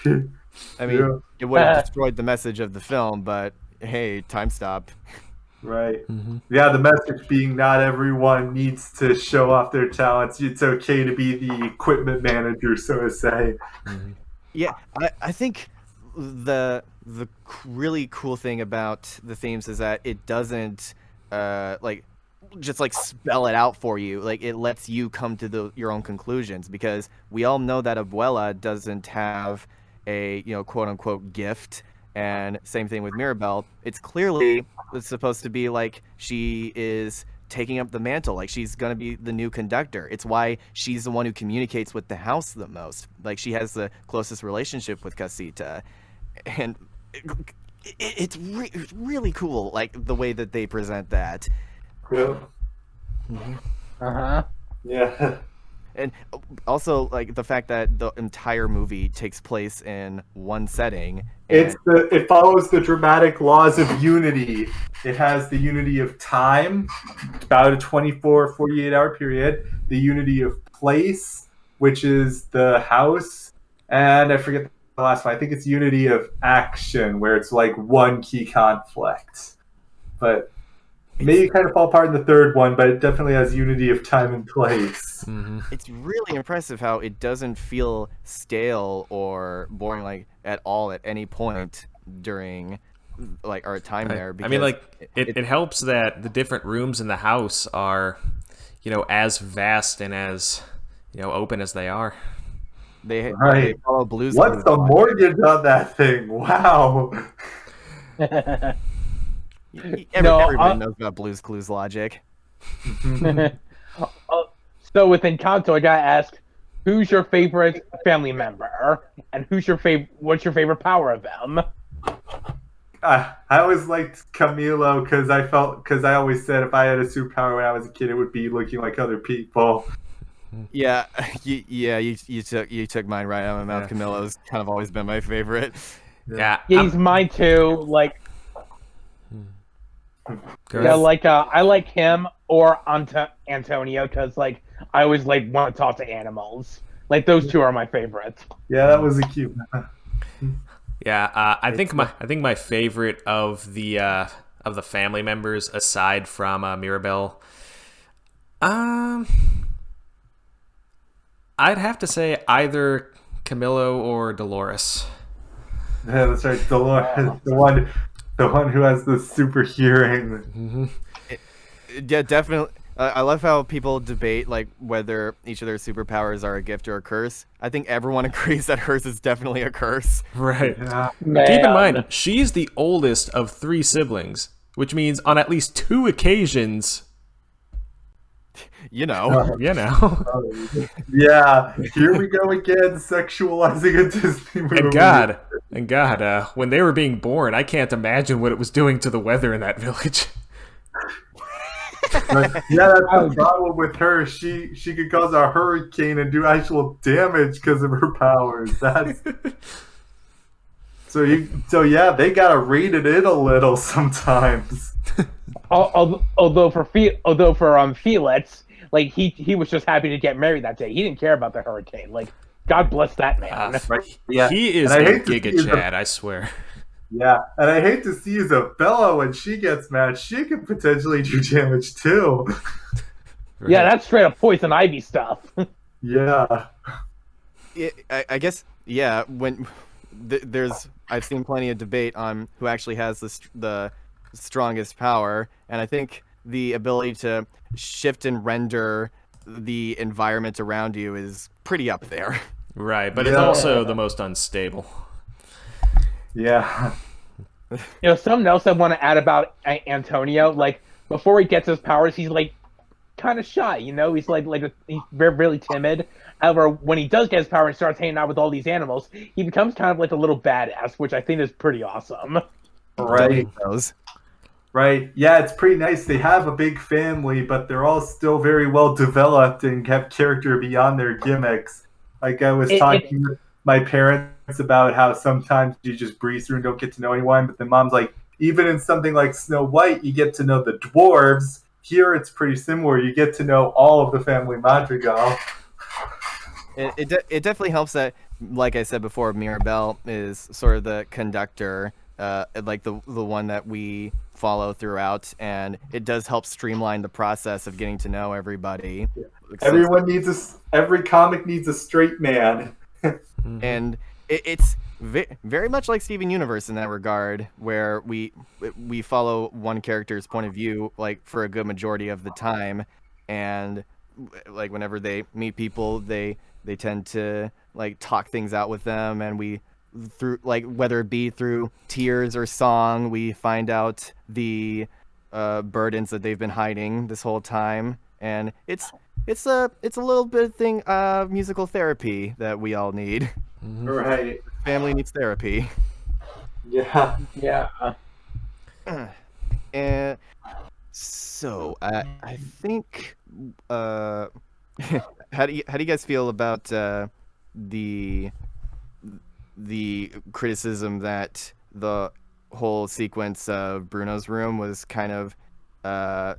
I mean, it would have destroyed the message of the film, but hey, time stop. Right. Mm-hmm. Yeah, the message being not everyone needs to show off their talents. It's okay to be the equipment manager, so to say. Mm-hmm. Yeah, I think the really cool thing about the themes is that it doesn't just spell it out for you. Like, it lets you come to your own conclusions, because we all know that Abuela doesn't have a quote unquote gift. And same thing with Mirabelle. It's supposed to be like she is taking up the mantle, like she's going to be the new conductor. It's why she's the one who communicates with the house the most. Like, she has the closest relationship with Casita. And it's really cool, like, the way that they present that. Yeah. Mm-hmm. Yeah. And also, like, the fact that the entire movie takes place in one setting. It follows the dramatic laws of unity. It has the unity of time, about a 24, 48-hour period. The unity of place, which is the house. And I forget the last one. I think it's unity of action, where it's like one key conflict. But Maybe kind of fall apart in the third one, but it definitely has unity of time and place. Mm-hmm. It's really impressive how it doesn't feel stale or boring like at all at any point during like our time there. I mean, Because like it helps that the different rooms in the house are, as vast and as open as they are. they Right. follow Blue's What's Clues the logic. mortgage on that thing? Wow. Everybody knows about Blue's Clues logic. So with Encanto, I gotta ask, who's your favorite family member, and what's your favorite power of them? I always liked Camilo because I always said if I had a superpower when I was a kid, it would be looking like other people. Yeah, you took mine right out of my mouth. Yeah. Camillo's kind of always been my favorite. Yeah, Yeah, he's mine too. Like, go yeah, ahead. like I like him or Antonio because like I always like want to talk to animals. Like those two are my favorites. Yeah, that was a cute. Yeah, I think my favorite of the family members aside from Mirabelle, I'd have to say either Camilo or Dolores. Yeah, that's right. Dolores, the one who has the super hearing. Yeah, definitely. I love how people debate like whether each of their superpowers are a gift or a curse. I think everyone agrees that hers is definitely a curse. Right. Yeah. Keep in mind, she's the oldest of 3 siblings, which means on at least 2 occasions, You know. Yeah, here we go again, sexualizing a Disney movie. And God, when they were being born, I can't imagine what it was doing to the weather in that village. Yeah, that's the problem with her. She could cause a hurricane and do actual damage because of her powers. That's so yeah, they gotta rein it in a little sometimes. Although for Felix, like he was just happy to get married that day. He didn't care about the hurricane. Like God bless that man. Yeah, He is and I a hate to Giga see Chad, I swear. Yeah, and I hate to see Isabella when she gets mad. She could potentially do damage too. Right. Yeah, that's straight up poison ivy stuff. Yeah. I guess yeah. When I've seen plenty of debate on who actually has the strongest power, and I think the ability to shift and render the environment around you is pretty up there. Right, but it's Yeah. also the most unstable. Yeah. Something else I want to add about Antonio, like before he gets his powers, he's like kind of shy. He's he's very really timid. However, when he does get his power and starts hanging out with all these animals, he becomes kind of like a little badass, which I think is pretty awesome. Right. Those. Right. Yeah, it's pretty nice. They have a big family, but they're all still very well developed and have character beyond their gimmicks. Like I was talking with my parents about how sometimes you just breeze through and don't get to know anyone, but then mom's like, even in something like Snow White, you get to know the dwarves. Here it's pretty similar. You get to know all of the family Madrigal. It definitely helps that, like I said before, Mirabelle is sort of the conductor, like the one that we follow throughout, and it does help streamline the process of getting to know everybody. Yeah. Every comic needs a straight man. And it's very much like Steven Universe in that regard, where we follow one character's point of view like for a good majority of the time, and like whenever they meet people, they tend to like talk things out with them, and we through like whether it be through tears or song, we find out the burdens that they've been hiding this whole time, and it's a little bit thing musical therapy that we all need. Right. Family needs therapy. Yeah. Yeah. And so I think how do you guys feel about the criticism that the whole sequence of Bruno's room was kind of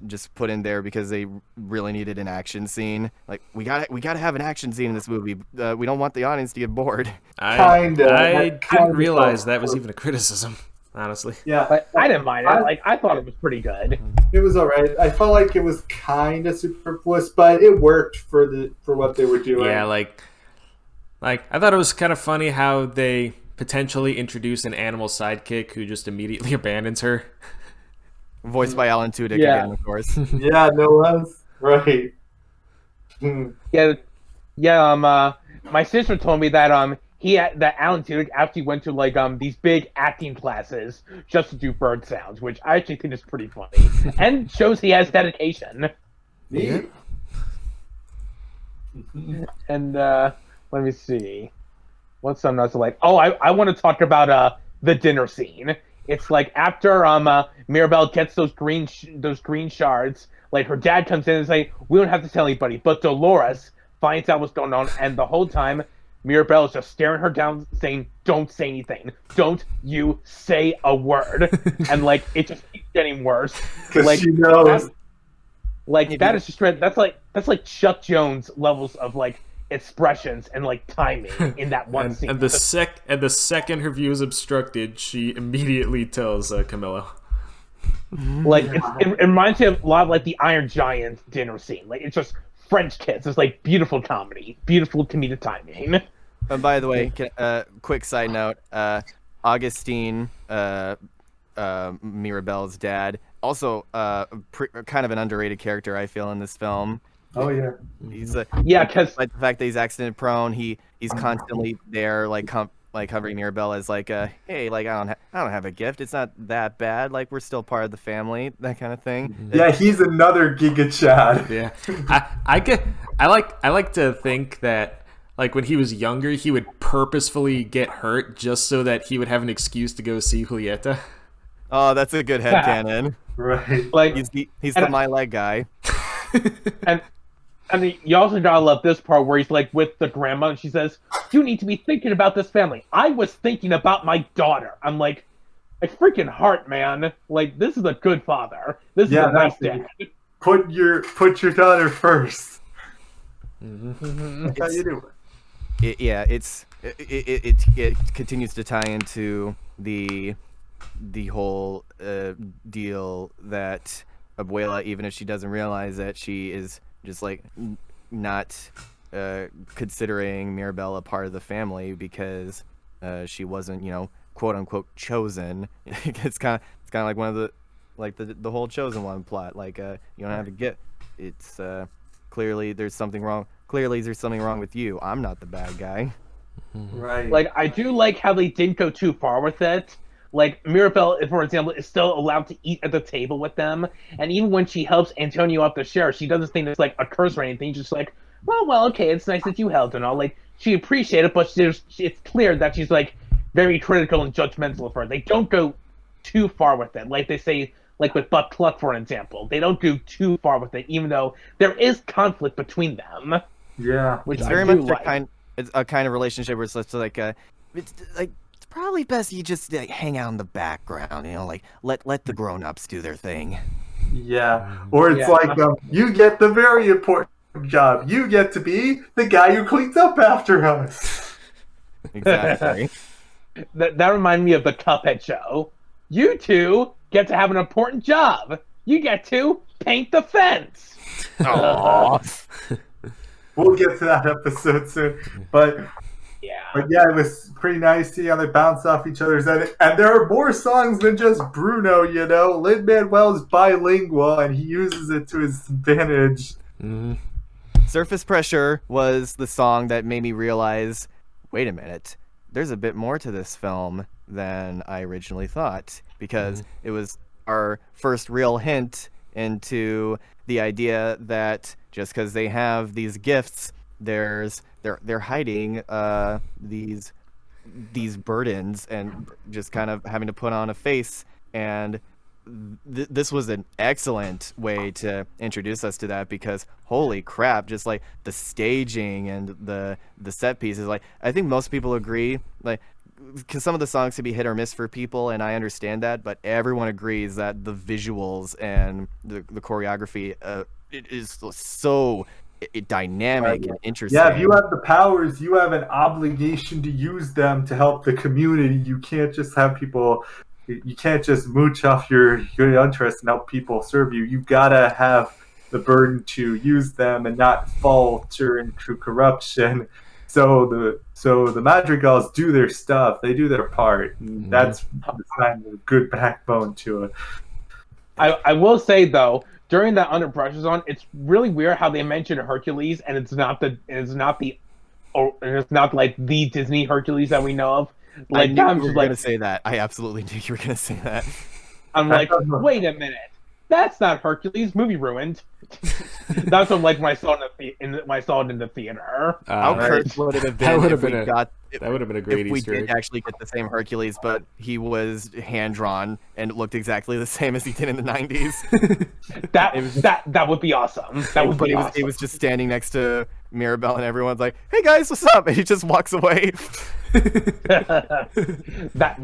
just put in there because they really needed an action scene? Like we gotta have an action scene in this movie. We don't want the audience to get bored. I Kinda. didn't realize that was even a criticism. honestly. Yeah, But I didn't mind it. Like, I thought it was pretty good. it was all right. I felt like it was kind of superfluous, but it worked for what they were doing. Yeah, like I thought it was kind of funny how they potentially introduce an animal sidekick who just immediately abandons her. Voiced by Alan Tudyk Yeah. again, of course. Yeah, no less. Right. Yeah, my sister told me that that Alan Tudyk actually went to like these big acting classes just to do bird sounds, which I actually think is pretty funny and shows he has dedication. Yeah. And let me see, what's something else like? Oh, I want to talk about the dinner scene. It's like after Mirabelle gets those green shards. Like, her dad comes in and say, "We don't have to tell anybody," but Dolores finds out what's going on, and the whole time Mirabelle is just staring her down, saying, "Don't say anything. Don't you say a word." And like, it just keeps getting worse. Because Like, she knows. that is just that's like Chuck Jones levels of like expressions and like timing in that one scene. And the second her view is obstructed, she immediately tells Camilla. Like, it reminds me of a lot of like the Iron Giant dinner scene. Like, it's just French kiss. It's like beautiful comedy, beautiful comedic timing. And by the way, quick side note: Augustine, Mirabelle's dad, also kind of an underrated character, I feel, in this film. Oh yeah. He's Yeah, because like the fact that he's accident prone. He's constantly there, like covering Mirabelle as like, hey, like I don't have a gift. It's not that bad. Like, we're still part of the family, that kind of thing. Yeah, he's another Giga Chad. Yeah, I like to think that like when he was younger, he would purposefully get hurt just so that he would have an excuse to go see Julieta. Oh, that's a good headcanon. Right. like, He's the my leg guy. and you also gotta love this part where he's like with the grandma, and she says, "You need to be thinking about this family." I was thinking about my daughter. I'm like, a freaking heart, man. Like, this is a good father. This is a nice dad. Put your daughter first. Mm-hmm. That's how you do it. It continues to tie into the whole deal that Abuela, even if she doesn't realize that, she is just like not considering Mirabelle a part of the family because she wasn't, quote unquote chosen. It's kind of like one of the whole chosen one plot. Like, you don't have to get. It's clearly there's something wrong. Clearly there's something wrong with you. I'm not the bad guy. Right. Like, I do like how they didn't go too far with it. Like, Mirabelle, for example, is still allowed to eat at the table with them, and even when she helps Antonio up the share, she doesn't think it's like a curse or anything. She's just like, well, okay, it's nice that you helped and all. Like, she appreciates it, but it's clear that she's like very critical and judgmental of her. They don't go too far with it. Like they say, like with Buck Cluck, for example, they don't go too far with it, even though there is conflict between them. Yeah. Which It's I very do much like. it's a kind of relationship where it's just like it's like it's probably best you just like hang out in the background, like let the grown-ups do their thing. Yeah. Or it's Yeah. like you get the very important job. You get to be the guy who cleans up after us. Exactly. That reminded me of the Cuphead show. You two get to have an important job. You get to paint the fence. Aww. We'll get to that episode soon. But Yeah. yeah, it was pretty nice to see how they bounce off each other's head. And there are more songs than just Bruno, Lin-Manuel's bilingual, and he uses it to his advantage. Mm-hmm. Surface Pressure was the song that made me realize, wait a minute, there's a bit more to this film than I originally thought, because it was our first real hint into the idea that just because they have these gifts, they're hiding these burdens and just kind of having to put on a face. And this was an excellent way to introduce us to that, because holy crap, just like the staging and the set pieces, like I think most people agree, like, because some of the songs can be hit or miss for people, and I understand that, but everyone agrees that the visuals and the choreography it is so dynamic and interesting. Yeah, if you have the powers, you have an obligation to use them to help the community. You can't just have people you can't just mooch off your interest and help people serve you. You gotta have the burden to use them and not falter into corruption. So the madrigals do their stuff. They do their part. And that's the sign of a good backbone to it. I will say though, during that Under Pressure song, it's really weird how they mention Hercules, and it's not like the Disney Hercules that we know of. Like, I knew I'm you were just going like, to say that. I absolutely knew you were going to say that. I'm like, wait a minute, that's not Hercules. Movie ruined. That's what like when I saw it in the theater. How cursed would it have been that if we would have been a great if we Easter did egg. actually get the same Hercules, but he was hand drawn and looked exactly the same as he did in the 90s. That would be awesome. That would be awesome. He was just standing next to Mirabelle, and everyone's like, "Hey guys, what's up?" And he just walks away. that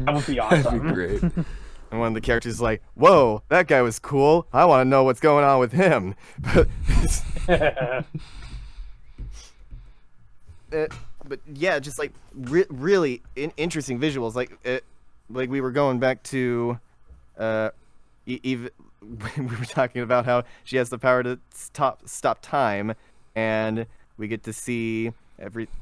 would be awesome. That'd be great. And one of the characters is like, "Whoa, that guy was cool. I want to know what's going on with him." But yeah, just like really interesting visuals. Like we were going back to, even we were talking about how she has the power to stop time, and we get to see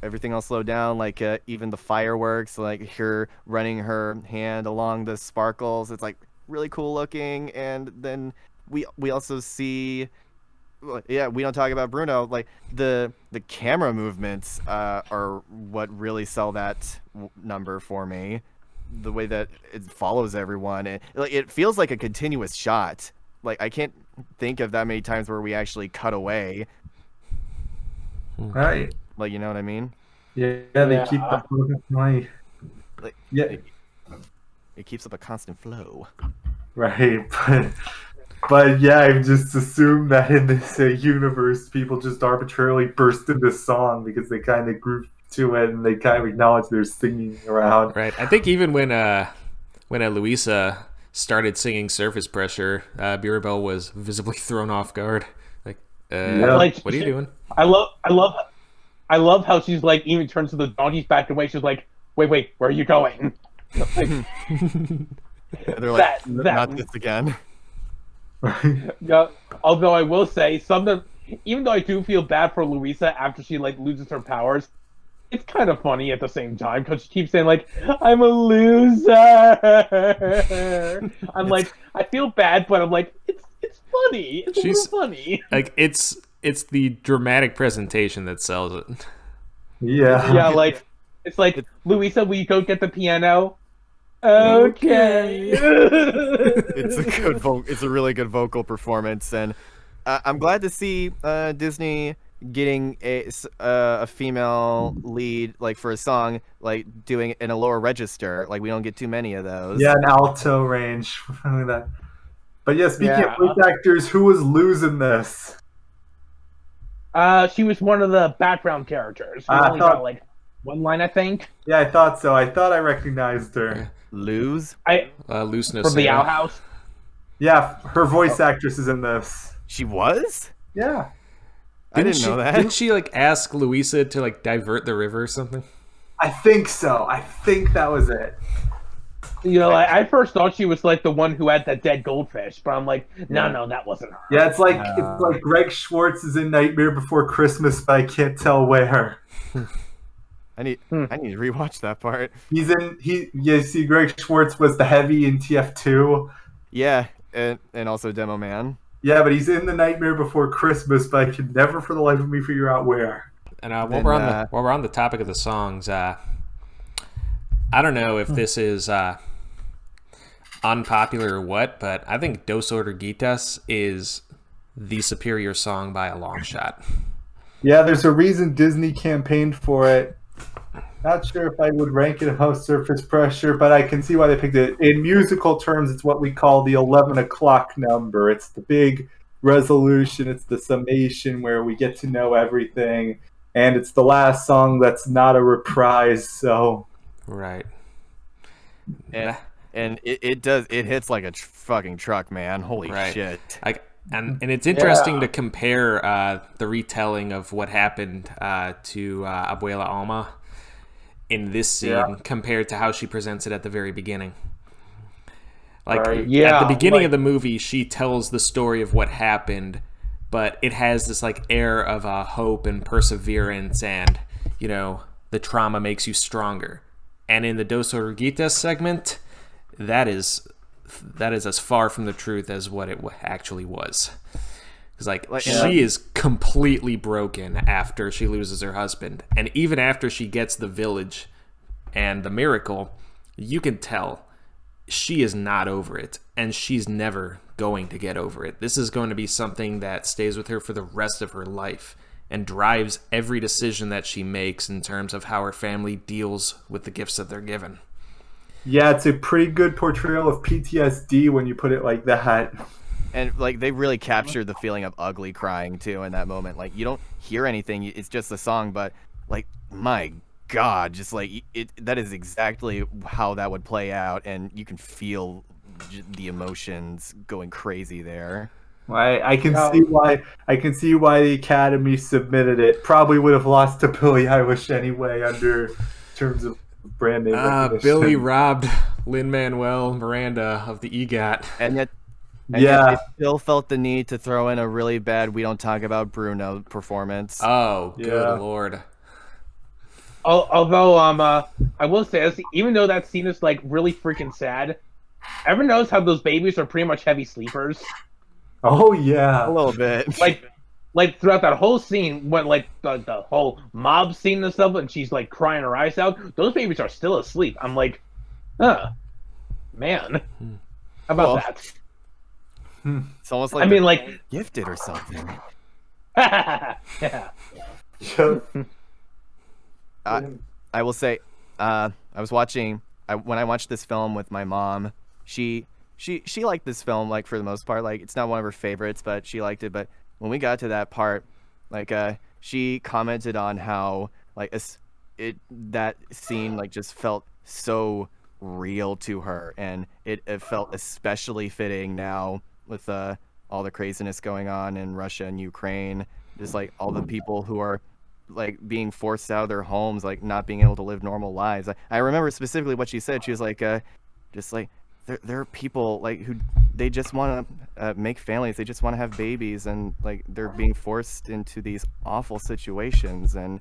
everything all slow down. Like even the fireworks, like her running her hand along the sparkles. It's like really cool looking. And then we also see. Yeah, we don't talk about Bruno. Like the camera movements are what really sell that number for me. The way that it follows everyone, and like it feels like a continuous shot. Like I can't think of that many times where we actually cut away. Right. Like, you know what I mean? Yeah, they keep the focus. Like, Yeah. It keeps up a constant flow. Right, but yeah, I just assume that in this universe, people just arbitrarily burst into song because they kind of group to it and they kind of acknowledge they're singing around. Right. I think even when Luisa started singing Surface Pressure, Mirabelle was visibly thrown off guard. Like, Like, what are you doing? I love how she's like even turns to the donkeys back away. She's like, wait, where are you going? Like, They're like, not this again. yeah, although I will say even though I do feel bad for Luisa after she like loses her powers, it's kind of funny at the same time because she keeps saying like, "I'm a loser." I'm like, I feel bad, but I'm like, it's funny. It's a little funny. Like it's the dramatic presentation that sells it. Yeah. Yeah, like it's like, Luisa, will you go get the piano? Okay. It's a really good vocal performance, and I'm glad to see Disney getting a female lead like for a song, like doing it in a lower register. Like we don't get too many of those. Yeah, an alto range. But yeah, speaking of voice actors, who was losing this? She was one of the background characters. We only got like one line, I think. Yeah, I thought so. I thought I recognized her. Lose? Looseness from the Owl House. Yeah, her voice actress is in this. She was? Yeah. I didn't know that. Didn't she like ask Luisa to like divert the river or something? I think so. I think that was it. You know, I first thought she was like the one who had that dead goldfish, but I'm like, no, that wasn't her. Yeah, it's like Greg Schwartz is in Nightmare Before Christmas, but I can't tell where. I need to rewatch that part. See, Greg Schwartz was the heavy in TF2. Yeah, and also Demo Man. Yeah, but he's in the Nightmare Before Christmas, but I can never for the life of me figure out where. And while we're on the topic of the songs, I don't know if this is unpopular or what, but I think Dos Orguitas is the superior song by a long shot. Yeah, there's a reason Disney campaigned for it. Not sure if I would rank it above Surface Pressure, but I can see why they picked it. In musical terms, it's what we call the 11 o'clock number. It's the big resolution. It's the summation where we get to know everything. And it's the last song that's not a reprise, so... Right. And it hits like a fucking truck, man. Holy shit. And it's interesting to compare the retelling of what happened to Abuela Alma in this scene compared to how she presents it at the very beginning. Like Right. at Yeah, the beginning like- of the movie, she tells the story of what happened, but it has this like air of hope and perseverance, and the trauma makes you stronger. And in the Dos Oruguitas segment, that is as far from the truth as what it actually was. Because she is completely broken after she loses her husband, and even after she gets the village and the miracle, you can tell she is not over it, and she's never going to get over it. This is going to be something that stays with her for the rest of her life and drives every decision that she makes in terms of how her family deals with the gifts that they're given. Yeah, it's a pretty good portrayal of PTSD when you put it like that. And like they really captured the feeling of ugly crying too in that moment. Like you don't hear anything; it's just the song, but like my God, just like that is exactly how that would play out, and you can feel the emotions going crazy there. I can see why the Academy submitted it. Probably would have lost to Billie Eilish anyway under terms of brand name recognition. Billy robbed Lin-Manuel Miranda of the EGOT. And yet they still felt the need to throw in a really bad "We Don't Talk About Bruno" performance. Oh, good Yeah. Lord. Although I will say this, even though that scene is like really freaking sad, ever notice how those babies are pretty much heavy sleepers? Oh yeah. A little bit. Like throughout that whole scene, when like the whole mob scene and stuff, and she's like crying her eyes out, those babies are still asleep. I'm like, man, how about that? It's almost like I mean, like, gifted or something. yeah. I will say, I was watching. When I watched this film with my mom, she liked this film, like, for the most part. Like, it's not one of her favorites, but she liked it. But when we got to that part, like, she commented on how like that scene like just felt so real to her, and it felt especially fitting now with all the craziness going on in Russia and Ukraine. Just like all the people who are like being forced out of their homes, like not being able to live normal lives. I remember specifically what she said. She was like, just like there are people like who they just want to make families. They just want to have babies, and like they're being forced into these awful situations, and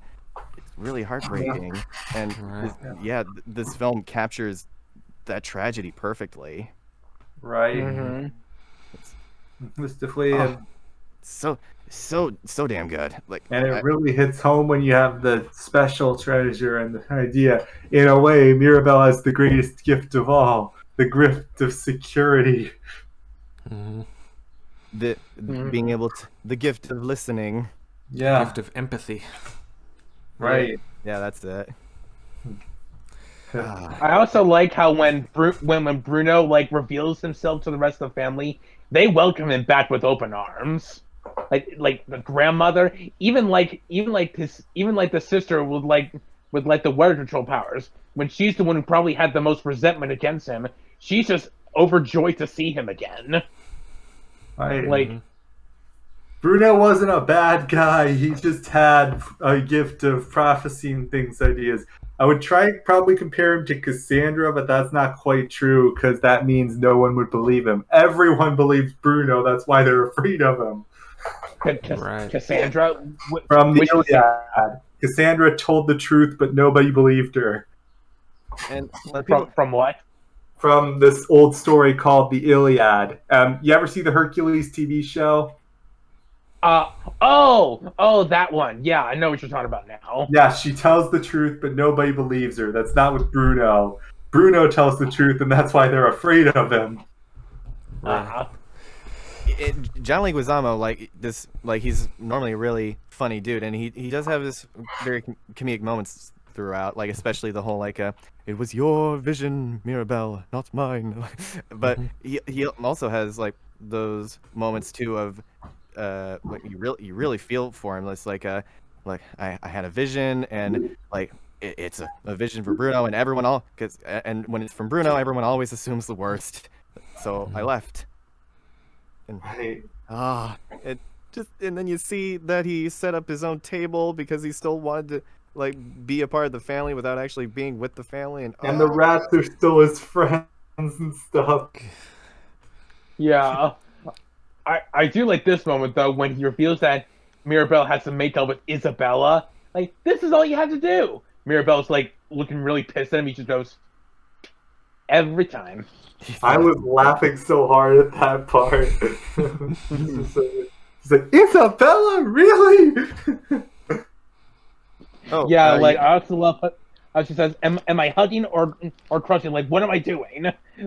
it's really heartbreaking. And this film captures that tragedy perfectly. Right. Mm-hmm. It's definitely so damn good. Like, and it really hits home when you have the special treasure and the idea. In a way, Mirabelle has the greatest gift of all, the gift of security. Being able to, the gift of listening. Yeah. Gift of empathy. Right. Yeah, that's it. I also like how when Bruno like reveals himself to the rest of the family, they welcome him back with open arms. Like the grandmother, even the sister with the weather control powers. When she's the one who probably had the most resentment against him, she's just overjoyed to see him again. Right. Like, Bruno wasn't a bad guy. He just had a gift of prophesying things, ideas. I would probably compare him to Cassandra, but that's not quite true because that means no one would believe him. Everyone believes Bruno. That's why they're afraid of him. Right. Cassandra From the Iliad, Cassandra told the truth, but nobody believed her. And from what? From this old story called the Iliad. You ever see the Hercules TV show? That one. Yeah, I know what you're talking about now. Yeah, she tells the truth, but nobody believes her. That's not with Bruno. Bruno tells the truth, and that's why they're afraid of him. John Leguizamo, like this, like he's normally a really funny dude, and he does have this very comedic moments throughout, like especially the whole like it was your vision, Mirabelle, not mine. But he also has like those moments too of like you really feel for him. It's like I had a vision, and like it's a vision for Bruno, and and when it's from Bruno, everyone always assumes the worst. So I left. And and then you see that he set up his own table because he still wanted to like be a part of the family without actually being with the family, and the rats are still his friends. and stuff. Yeah. I do like this moment though when he reveals that Mirabelle has to make up with Isabella. Like, this is all you have to do. Mirabelle's like looking really pissed at him. He just goes every time. I was laughing so hard at that part. He's like, Isabella, really? Oh, Yeah, like I also love how she says, "Am I hugging or crushing? Like, what am I doing?"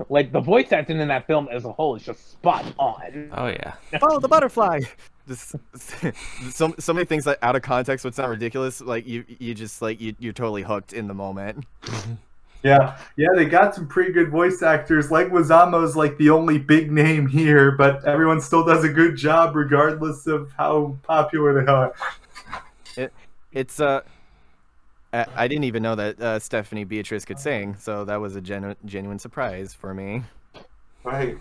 Like the voice acting in that film as a whole is just spot on. Oh yeah. follow the butterfly. Just so many things that out of context would sound ridiculous. Like you just like you're totally hooked in the moment. Yeah, they got some pretty good voice actors. Like Wazamo's like the only big name here, but everyone still does a good job regardless of how popular they are. It's I didn't even know that Stephanie Beatrice could sing, so that was a genuine surprise for me. Right.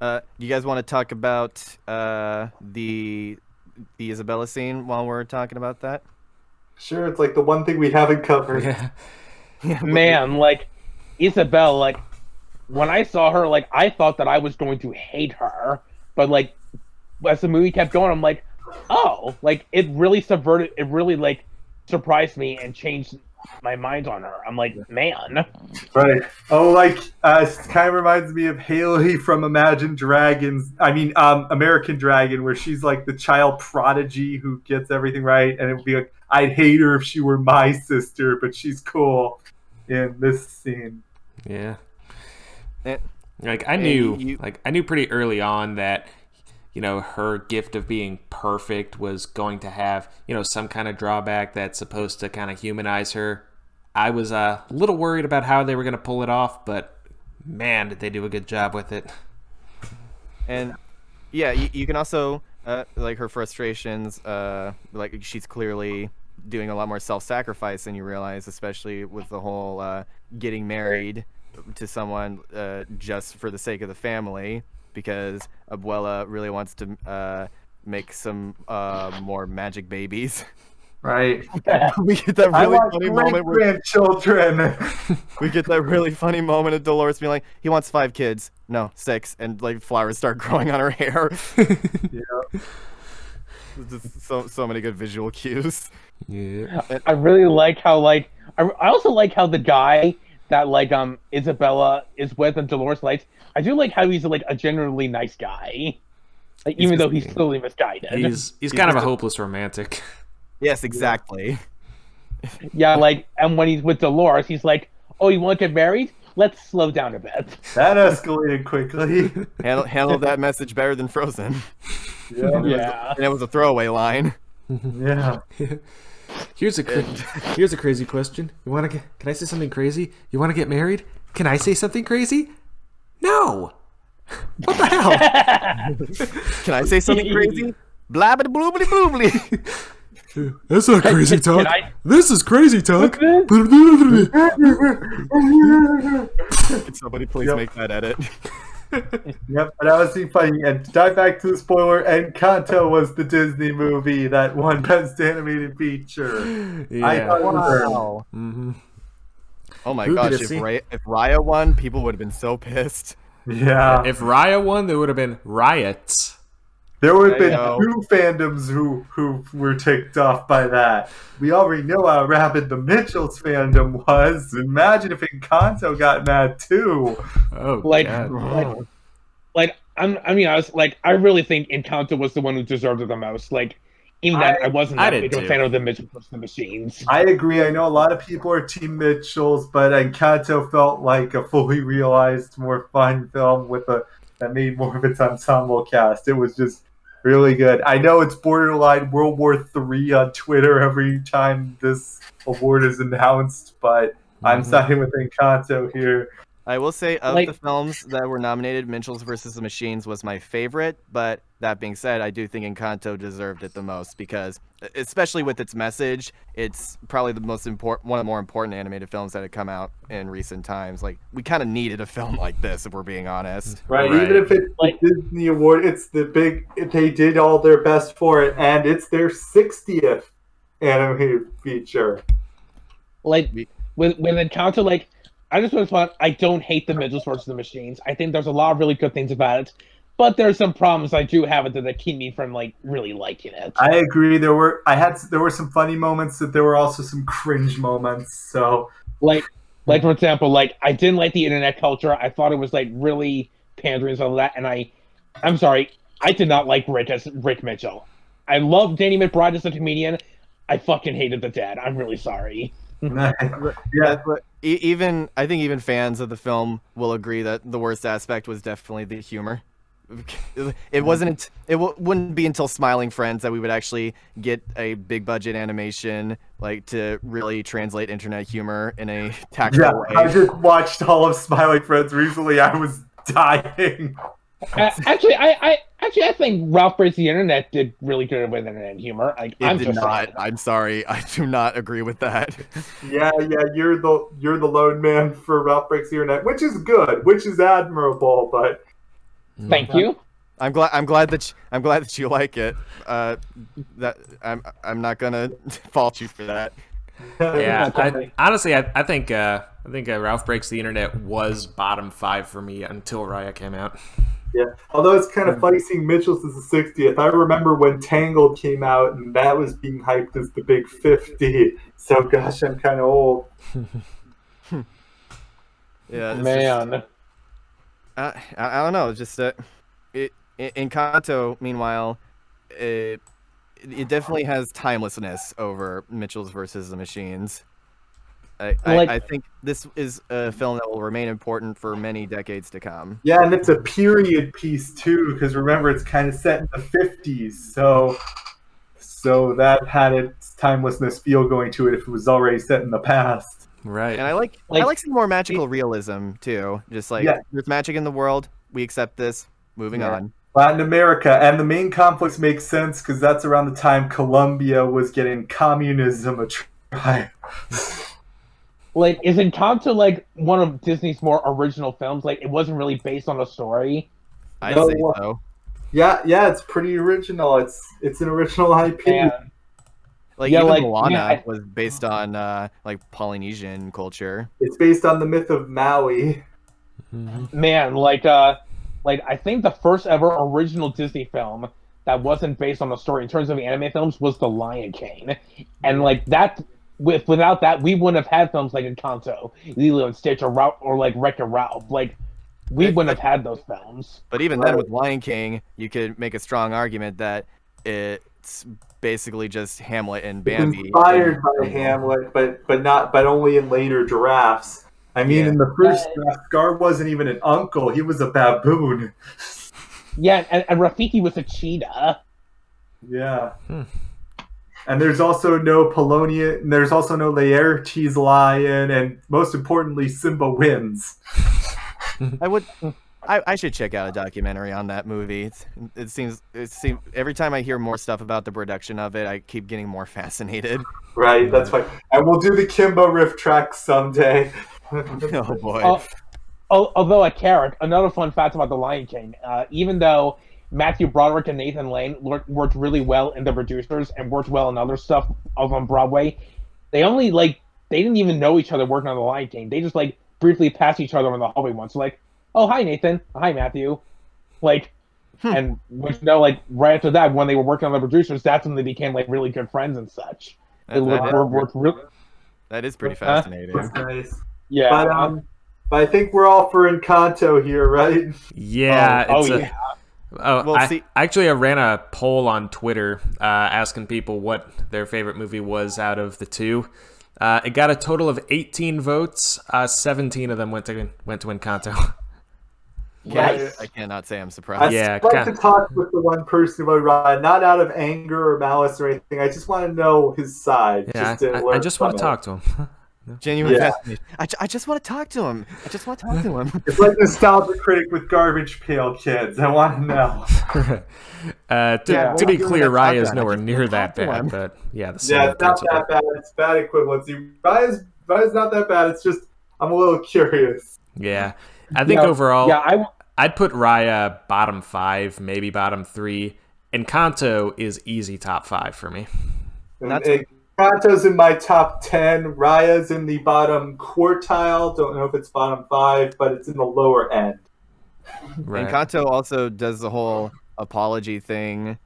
You guys want to talk about the Isabella scene while we're talking about that? Sure, it's like the one thing we haven't covered. Yeah. Man, like Isabel, like when I saw her, like I thought that I was going to hate her, but like as the movie kept going, I'm like, oh, like it really subverted, it really like surprised me and changed my mind on her. I'm like, man, Right. Oh, like it kind of reminds me of Haley from Imagine Dragons. I mean, American Dragon, where she's like the child prodigy who gets everything right, and it would be like, I'd hate her if she were my sister, but she's cool in this scene. Yeah. Eh, Like I knew pretty early on that her gift of being perfect was going to have some kind of drawback that's supposed to kind of humanize her. I was a little worried about how they were going to pull it off, but man, did they do a good job with it. And yeah, you can also like her frustrations. Like she's clearly doing a lot more self-sacrifice than you realize, especially with the whole getting married to someone just for the sake of the family, because Abuela really wants to make some more magic babies. Right. We get that I really want funny great moment where grandchildren. we get that really funny moment of Dolores being like, he wants 5 kids, no 6, and like flowers start growing on her hair. Yeah. Just so many good visual cues. Yeah. I really like how like I also like how the guy that like Isabella is with and Dolores likes. I do like how he's like a generally nice guy, like, even though he's clearly misguided. He's kind of a hopeless romantic. Yes, exactly. Yeah, like, and when he's with Dolores, he's like, "Oh, you want to get married? Let's slow down a bit." That escalated quickly. Handle that message better than Frozen. Yeah. And it was a throwaway line. Yeah. Here's a crazy question. Can I say something crazy? You want to get married? Can I say something crazy? No. What the hell? Can I say something crazy? Blabbity bloobity bloobly. That's not crazy talk. This is crazy talk. Can somebody please make that edit? Yep, but that was funny. And to dive back to the spoiler, Encanto was the Disney movie that won Best Animated Feature. Yeah. I thought it was Wow. Mm-hmm. Oh my Who could gosh, have seen- if Raya won, people would have been so pissed. Yeah. If Raya won, there would have been riots. There would have been Hey-o. 2 fandoms who were ticked off by that. We already know how rabid the Mitchells fandom was. Imagine if Encanto got mad too. Oh, Like, God. I really think Encanto was the one who deserved it the most. Like, even then, I wasn't I that did big of a too. fan of the Mitchell vs. the Machines. I agree. I know a lot of people are Team Mitchells, but Encanto felt like a fully realized, more fun film that made more of its ensemble cast. It was just really good. I know it's borderline World War III on Twitter every time this award is announced, but I'm siding with Encanto here. I will say, of Like- the films that were nominated, Mitchells vs. the Machines was my favorite, but that being said, I do think Encanto deserved it the most because, especially with its message, it's probably the most important, one of the more important animated films that have come out in recent times. Like, we kind of needed a film like this, if we're being honest. Right, Right. even if it's Like- the Disney Award, it's the big. They did all their best for it, and it's their 60th animated feature. Like, with Encanto, like, I just want to point, I don't hate the Mitchells versus the Machines. I think there's a lot of really good things about it, but there's some problems I do have with it that keep me from like really liking it. I agree. There were some funny moments, that there were also some cringe moments. So Like for example, like I didn't like the internet culture. I thought it was like really pandering and all that, and I'm sorry, I did not like Rick as Rick Mitchell. I love Danny McBride as a comedian. I fucking hated the dad. I'm really sorry. yeah, But even I think even fans of the film will agree that the worst aspect was definitely the humor. It wasn't. Wouldn't be until Smiling Friends that we would actually get a big budget animation like to really translate internet humor in a tactful way. I just watched all of Smiling Friends recently. I was dying. Actually, I think Ralph Breaks the Internet did really good with internet humor. Like, It did not. I'm sorry. I do not agree with that. Yeah, you're the lone man for Ralph Breaks the Internet, which is good, which is admirable, but Thank you. I'm glad that you like it. That I'm not gonna fault you for that. Yeah, honestly, I think Ralph Breaks the Internet was bottom 5 for me until Raya came out. yeah. Although it's kind of funny seeing Mitchell's as the 60th. I remember when Tangled came out and that was being hyped as the big 50. So gosh, I'm kind of old. Yeah, it's Man. just- I don't know. Just Encanto, meanwhile, it definitely has timelessness over Mitchell's versus the Machines. I think this is a film that will remain important for many decades to come. Yeah, and it's a period piece too, because remember it's kind of set in the 50s, so that had its timelessness feel going to it if it was already set in the past. Right. And I like some more magical realism too. Just like there's magic in the world, we accept this. Moving on. Latin America, and the main conflicts make sense because that's around the time Colombia was getting communism a try. Like, is Encanto like one of Disney's more original films? Like, it wasn't really based on a story. I'd say so. Yeah, it's pretty original. It's an original IP. And Like Yeah, even like, Moana yeah, was based on like Polynesian culture. It's based on the myth of Maui. man, like I think the first ever original Disney film that wasn't based on a story in terms of anime films was The Lion King, and like that. Without that, we wouldn't have had films like Encanto, Lilo and Stitch, or like Wreck-It Ralph. Like, we wouldn't have had those films. But even then, with Lion King, you could make a strong argument that it's basically just Hamlet and Bambi. It's inspired by Hamlet, but only in later drafts. I mean, in the first draft, Scar wasn't even an uncle; he was a baboon. Yeah, and Rafiki was a cheetah. Yeah. And there's also no Polonia, and there's also no Laertes lion, and most importantly, Simba wins. I should check out a documentary on that movie. It seems every time I hear more stuff about the production of it, I keep getting more fascinated. Right, that's fine. And we'll do the Kimbo riff track someday. Oh boy. Although at Carrick, another fun fact about The Lion King, even though Matthew Broderick and Nathan Lane worked really well in The Producers and worked well in other stuff on Broadway, they didn't even know each other working on The Lion King. They just like briefly passed each other in the hallway once. Like, oh, hi Nathan, hi Matthew, like, and like right after that, when they were working on The Producers, that's when they became like really good friends and such. That is pretty fascinating. That's nice. Yeah, but I think we're all for Encanto here, right? Yeah. I ran a poll on Twitter asking people what their favorite movie was out of the two. It got a total of 18 votes. 17 of them went to Encanto. Yes. I cannot say I'm surprised. I'd like to talk with the one person about Ryan, not out of anger or malice or anything. I just want to know his side. Yeah, I just want to talk to him. Genuine fascination. I just want to talk to him. It's like Nostalgia Critic with Garbage Pail Kids. I want to know. To be clear, Raya is nowhere near that bad, but yeah, it's not that bad. It's bad equivalency. Raya's not that bad. It's just I'm a little curious. Yeah, I think overall, I'd put Raya bottom 5, maybe bottom 3. Encanto is easy top 5 for me. Encanto Encanto's in my top 10. Raya's in the bottom quartile. Don't know if it's bottom 5, but it's in the lower end. Right. Encanto also does the whole apology thing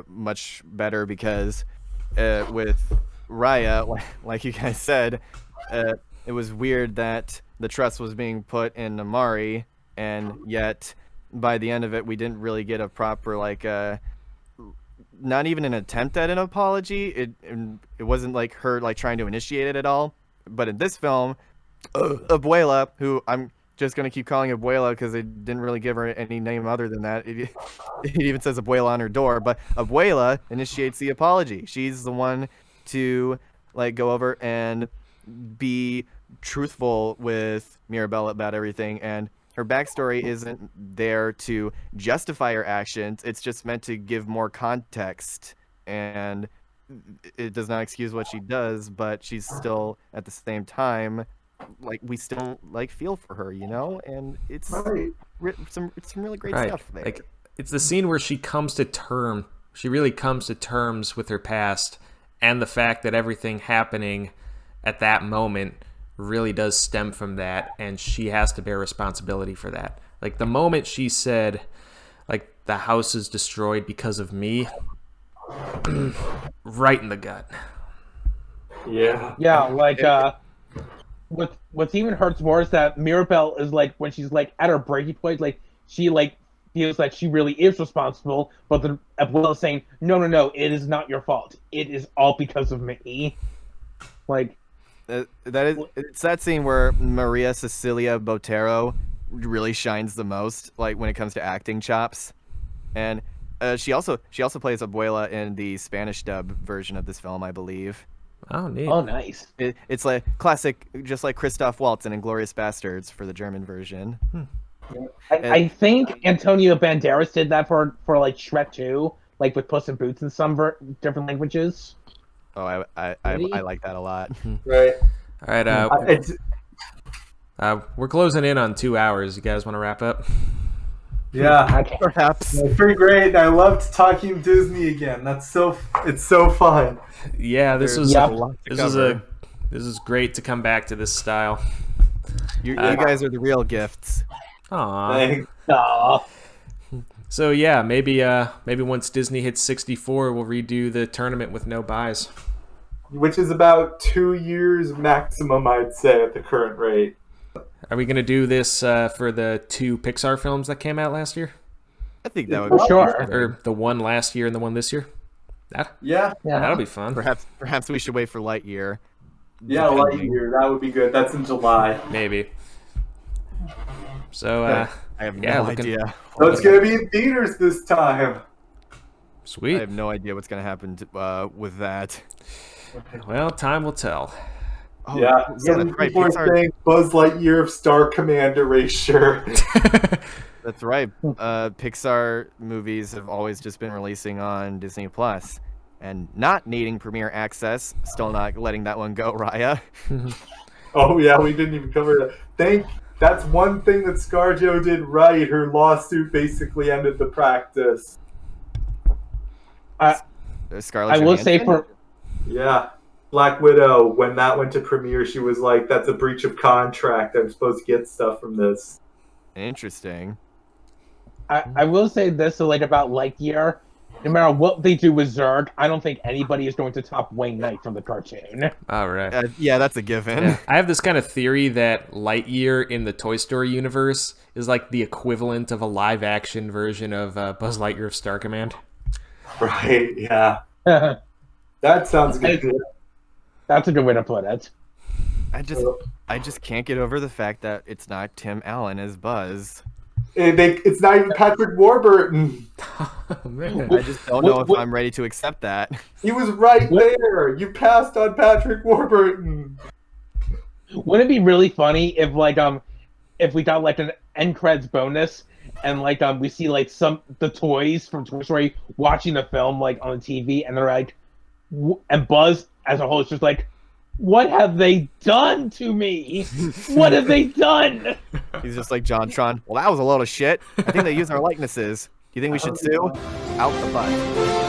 much better because with Raya, like you guys said, it was weird that the trust was being put in Amari, and yet by the end of it, we didn't really get a proper not even an attempt at an apology. It wasn't like her trying to initiate it at all. But in this film, Abuela, who I'm just gonna keep calling Abuela because they didn't really give her any name other than that. It even says Abuela on her door, but Abuela initiates the apology. She's the one to go over and be truthful with Mirabelle about everything, and her backstory isn't there to justify her actions. It's just meant to give more context, and it does not excuse what she does, but she's still at the same time we still feel for her, and it's Right. some really great Right. stuff there. It's the scene where she really comes to terms with her past, and the fact that everything happening at that moment really does stem from that, and she has to bear responsibility for that. The moment she said, the house is destroyed because of me, right in the gut. Yeah. Yeah, what's even hurts more is that Mirabelle is when she's at her breaking point, she feels like she really is responsible, but the Abuela is saying, no, it is not your fault. It is all because of me. It's that scene where Maria Cecilia Botero really shines the most, when it comes to acting chops, and she also plays Abuela in the Spanish dub version of this film, I believe. Oh, neat. Oh, nice. It's classic, just like Christoph Waltz in *Inglourious Bastards* for the German version. I think Antonio Banderas did that for Shrek 2, with Puss in Boots in some different languages. Oh, I like that a lot. Right. All right, we're closing in on 2 hours. You guys want to wrap up? Yeah. Perhaps. It's pretty great. I loved talking Disney again. It's so fun. Yeah, this There's was a lot to this cover. is great to come back to this style. You guys are the real gifts. Aww. Thanks. Aw. So yeah, maybe once Disney hits 64, we'll redo the tournament with no buys. Which is about 2 years maximum, I'd say, at the current rate. Are we gonna do this for the 2 Pixar films that came out last year, I think that would be Sure. or the one last year and the one this year? Yeah. That'll be fun. Perhaps we should wait for Lightyear. Yeah, Depending. Lightyear. That would be good. That's in July. Maybe. So I have no idea. So it's going to be in theaters this time. I Sweet. have no idea what's gonna happen with that. Well, time will tell. Oh, Yeah. that's Some right. people are Pixar, saying Buzz Lightyear of Star Command erasure. that's right. Pixar movies have always just been releasing on Disney Plus, and not needing premiere access. Still not letting that one go, Raya. Oh, yeah, we didn't even cover that. That's one thing that ScarJo did right. Her lawsuit basically ended the practice. Scarlett I will Johansson? say Yeah. Black Widow, when that went to premiere, she was like, that's a breach of contract. I'm supposed to get stuff from this. Interesting. I will say this about Lightyear. No matter what they do with Zurg, I don't think anybody is going to top Wayne Knight from the cartoon. All right. Yeah, that's a given. Yeah. I have this kind of theory that Lightyear in the Toy Story universe is like the equivalent of a live-action version of Buzz Lightyear of Star Command. Right, yeah. That sounds good. That's a good way to put it. I just can't get over the fact that it's not Tim Allen as Buzz. It's not even Patrick Warburton. Oh, man. I just don't know if I'm ready to accept that. He was right there. You passed on Patrick Warburton. Wouldn't it be really funny if we got an end credits bonus and we see the toys from Toy Story watching the film on the TV, and they're and Buzz as a whole is just what have they done to me? What have they done? He's just like JonTron. Well, that was a load of shit. I think they used our likenesses. Do you think we should sue? Out the butt.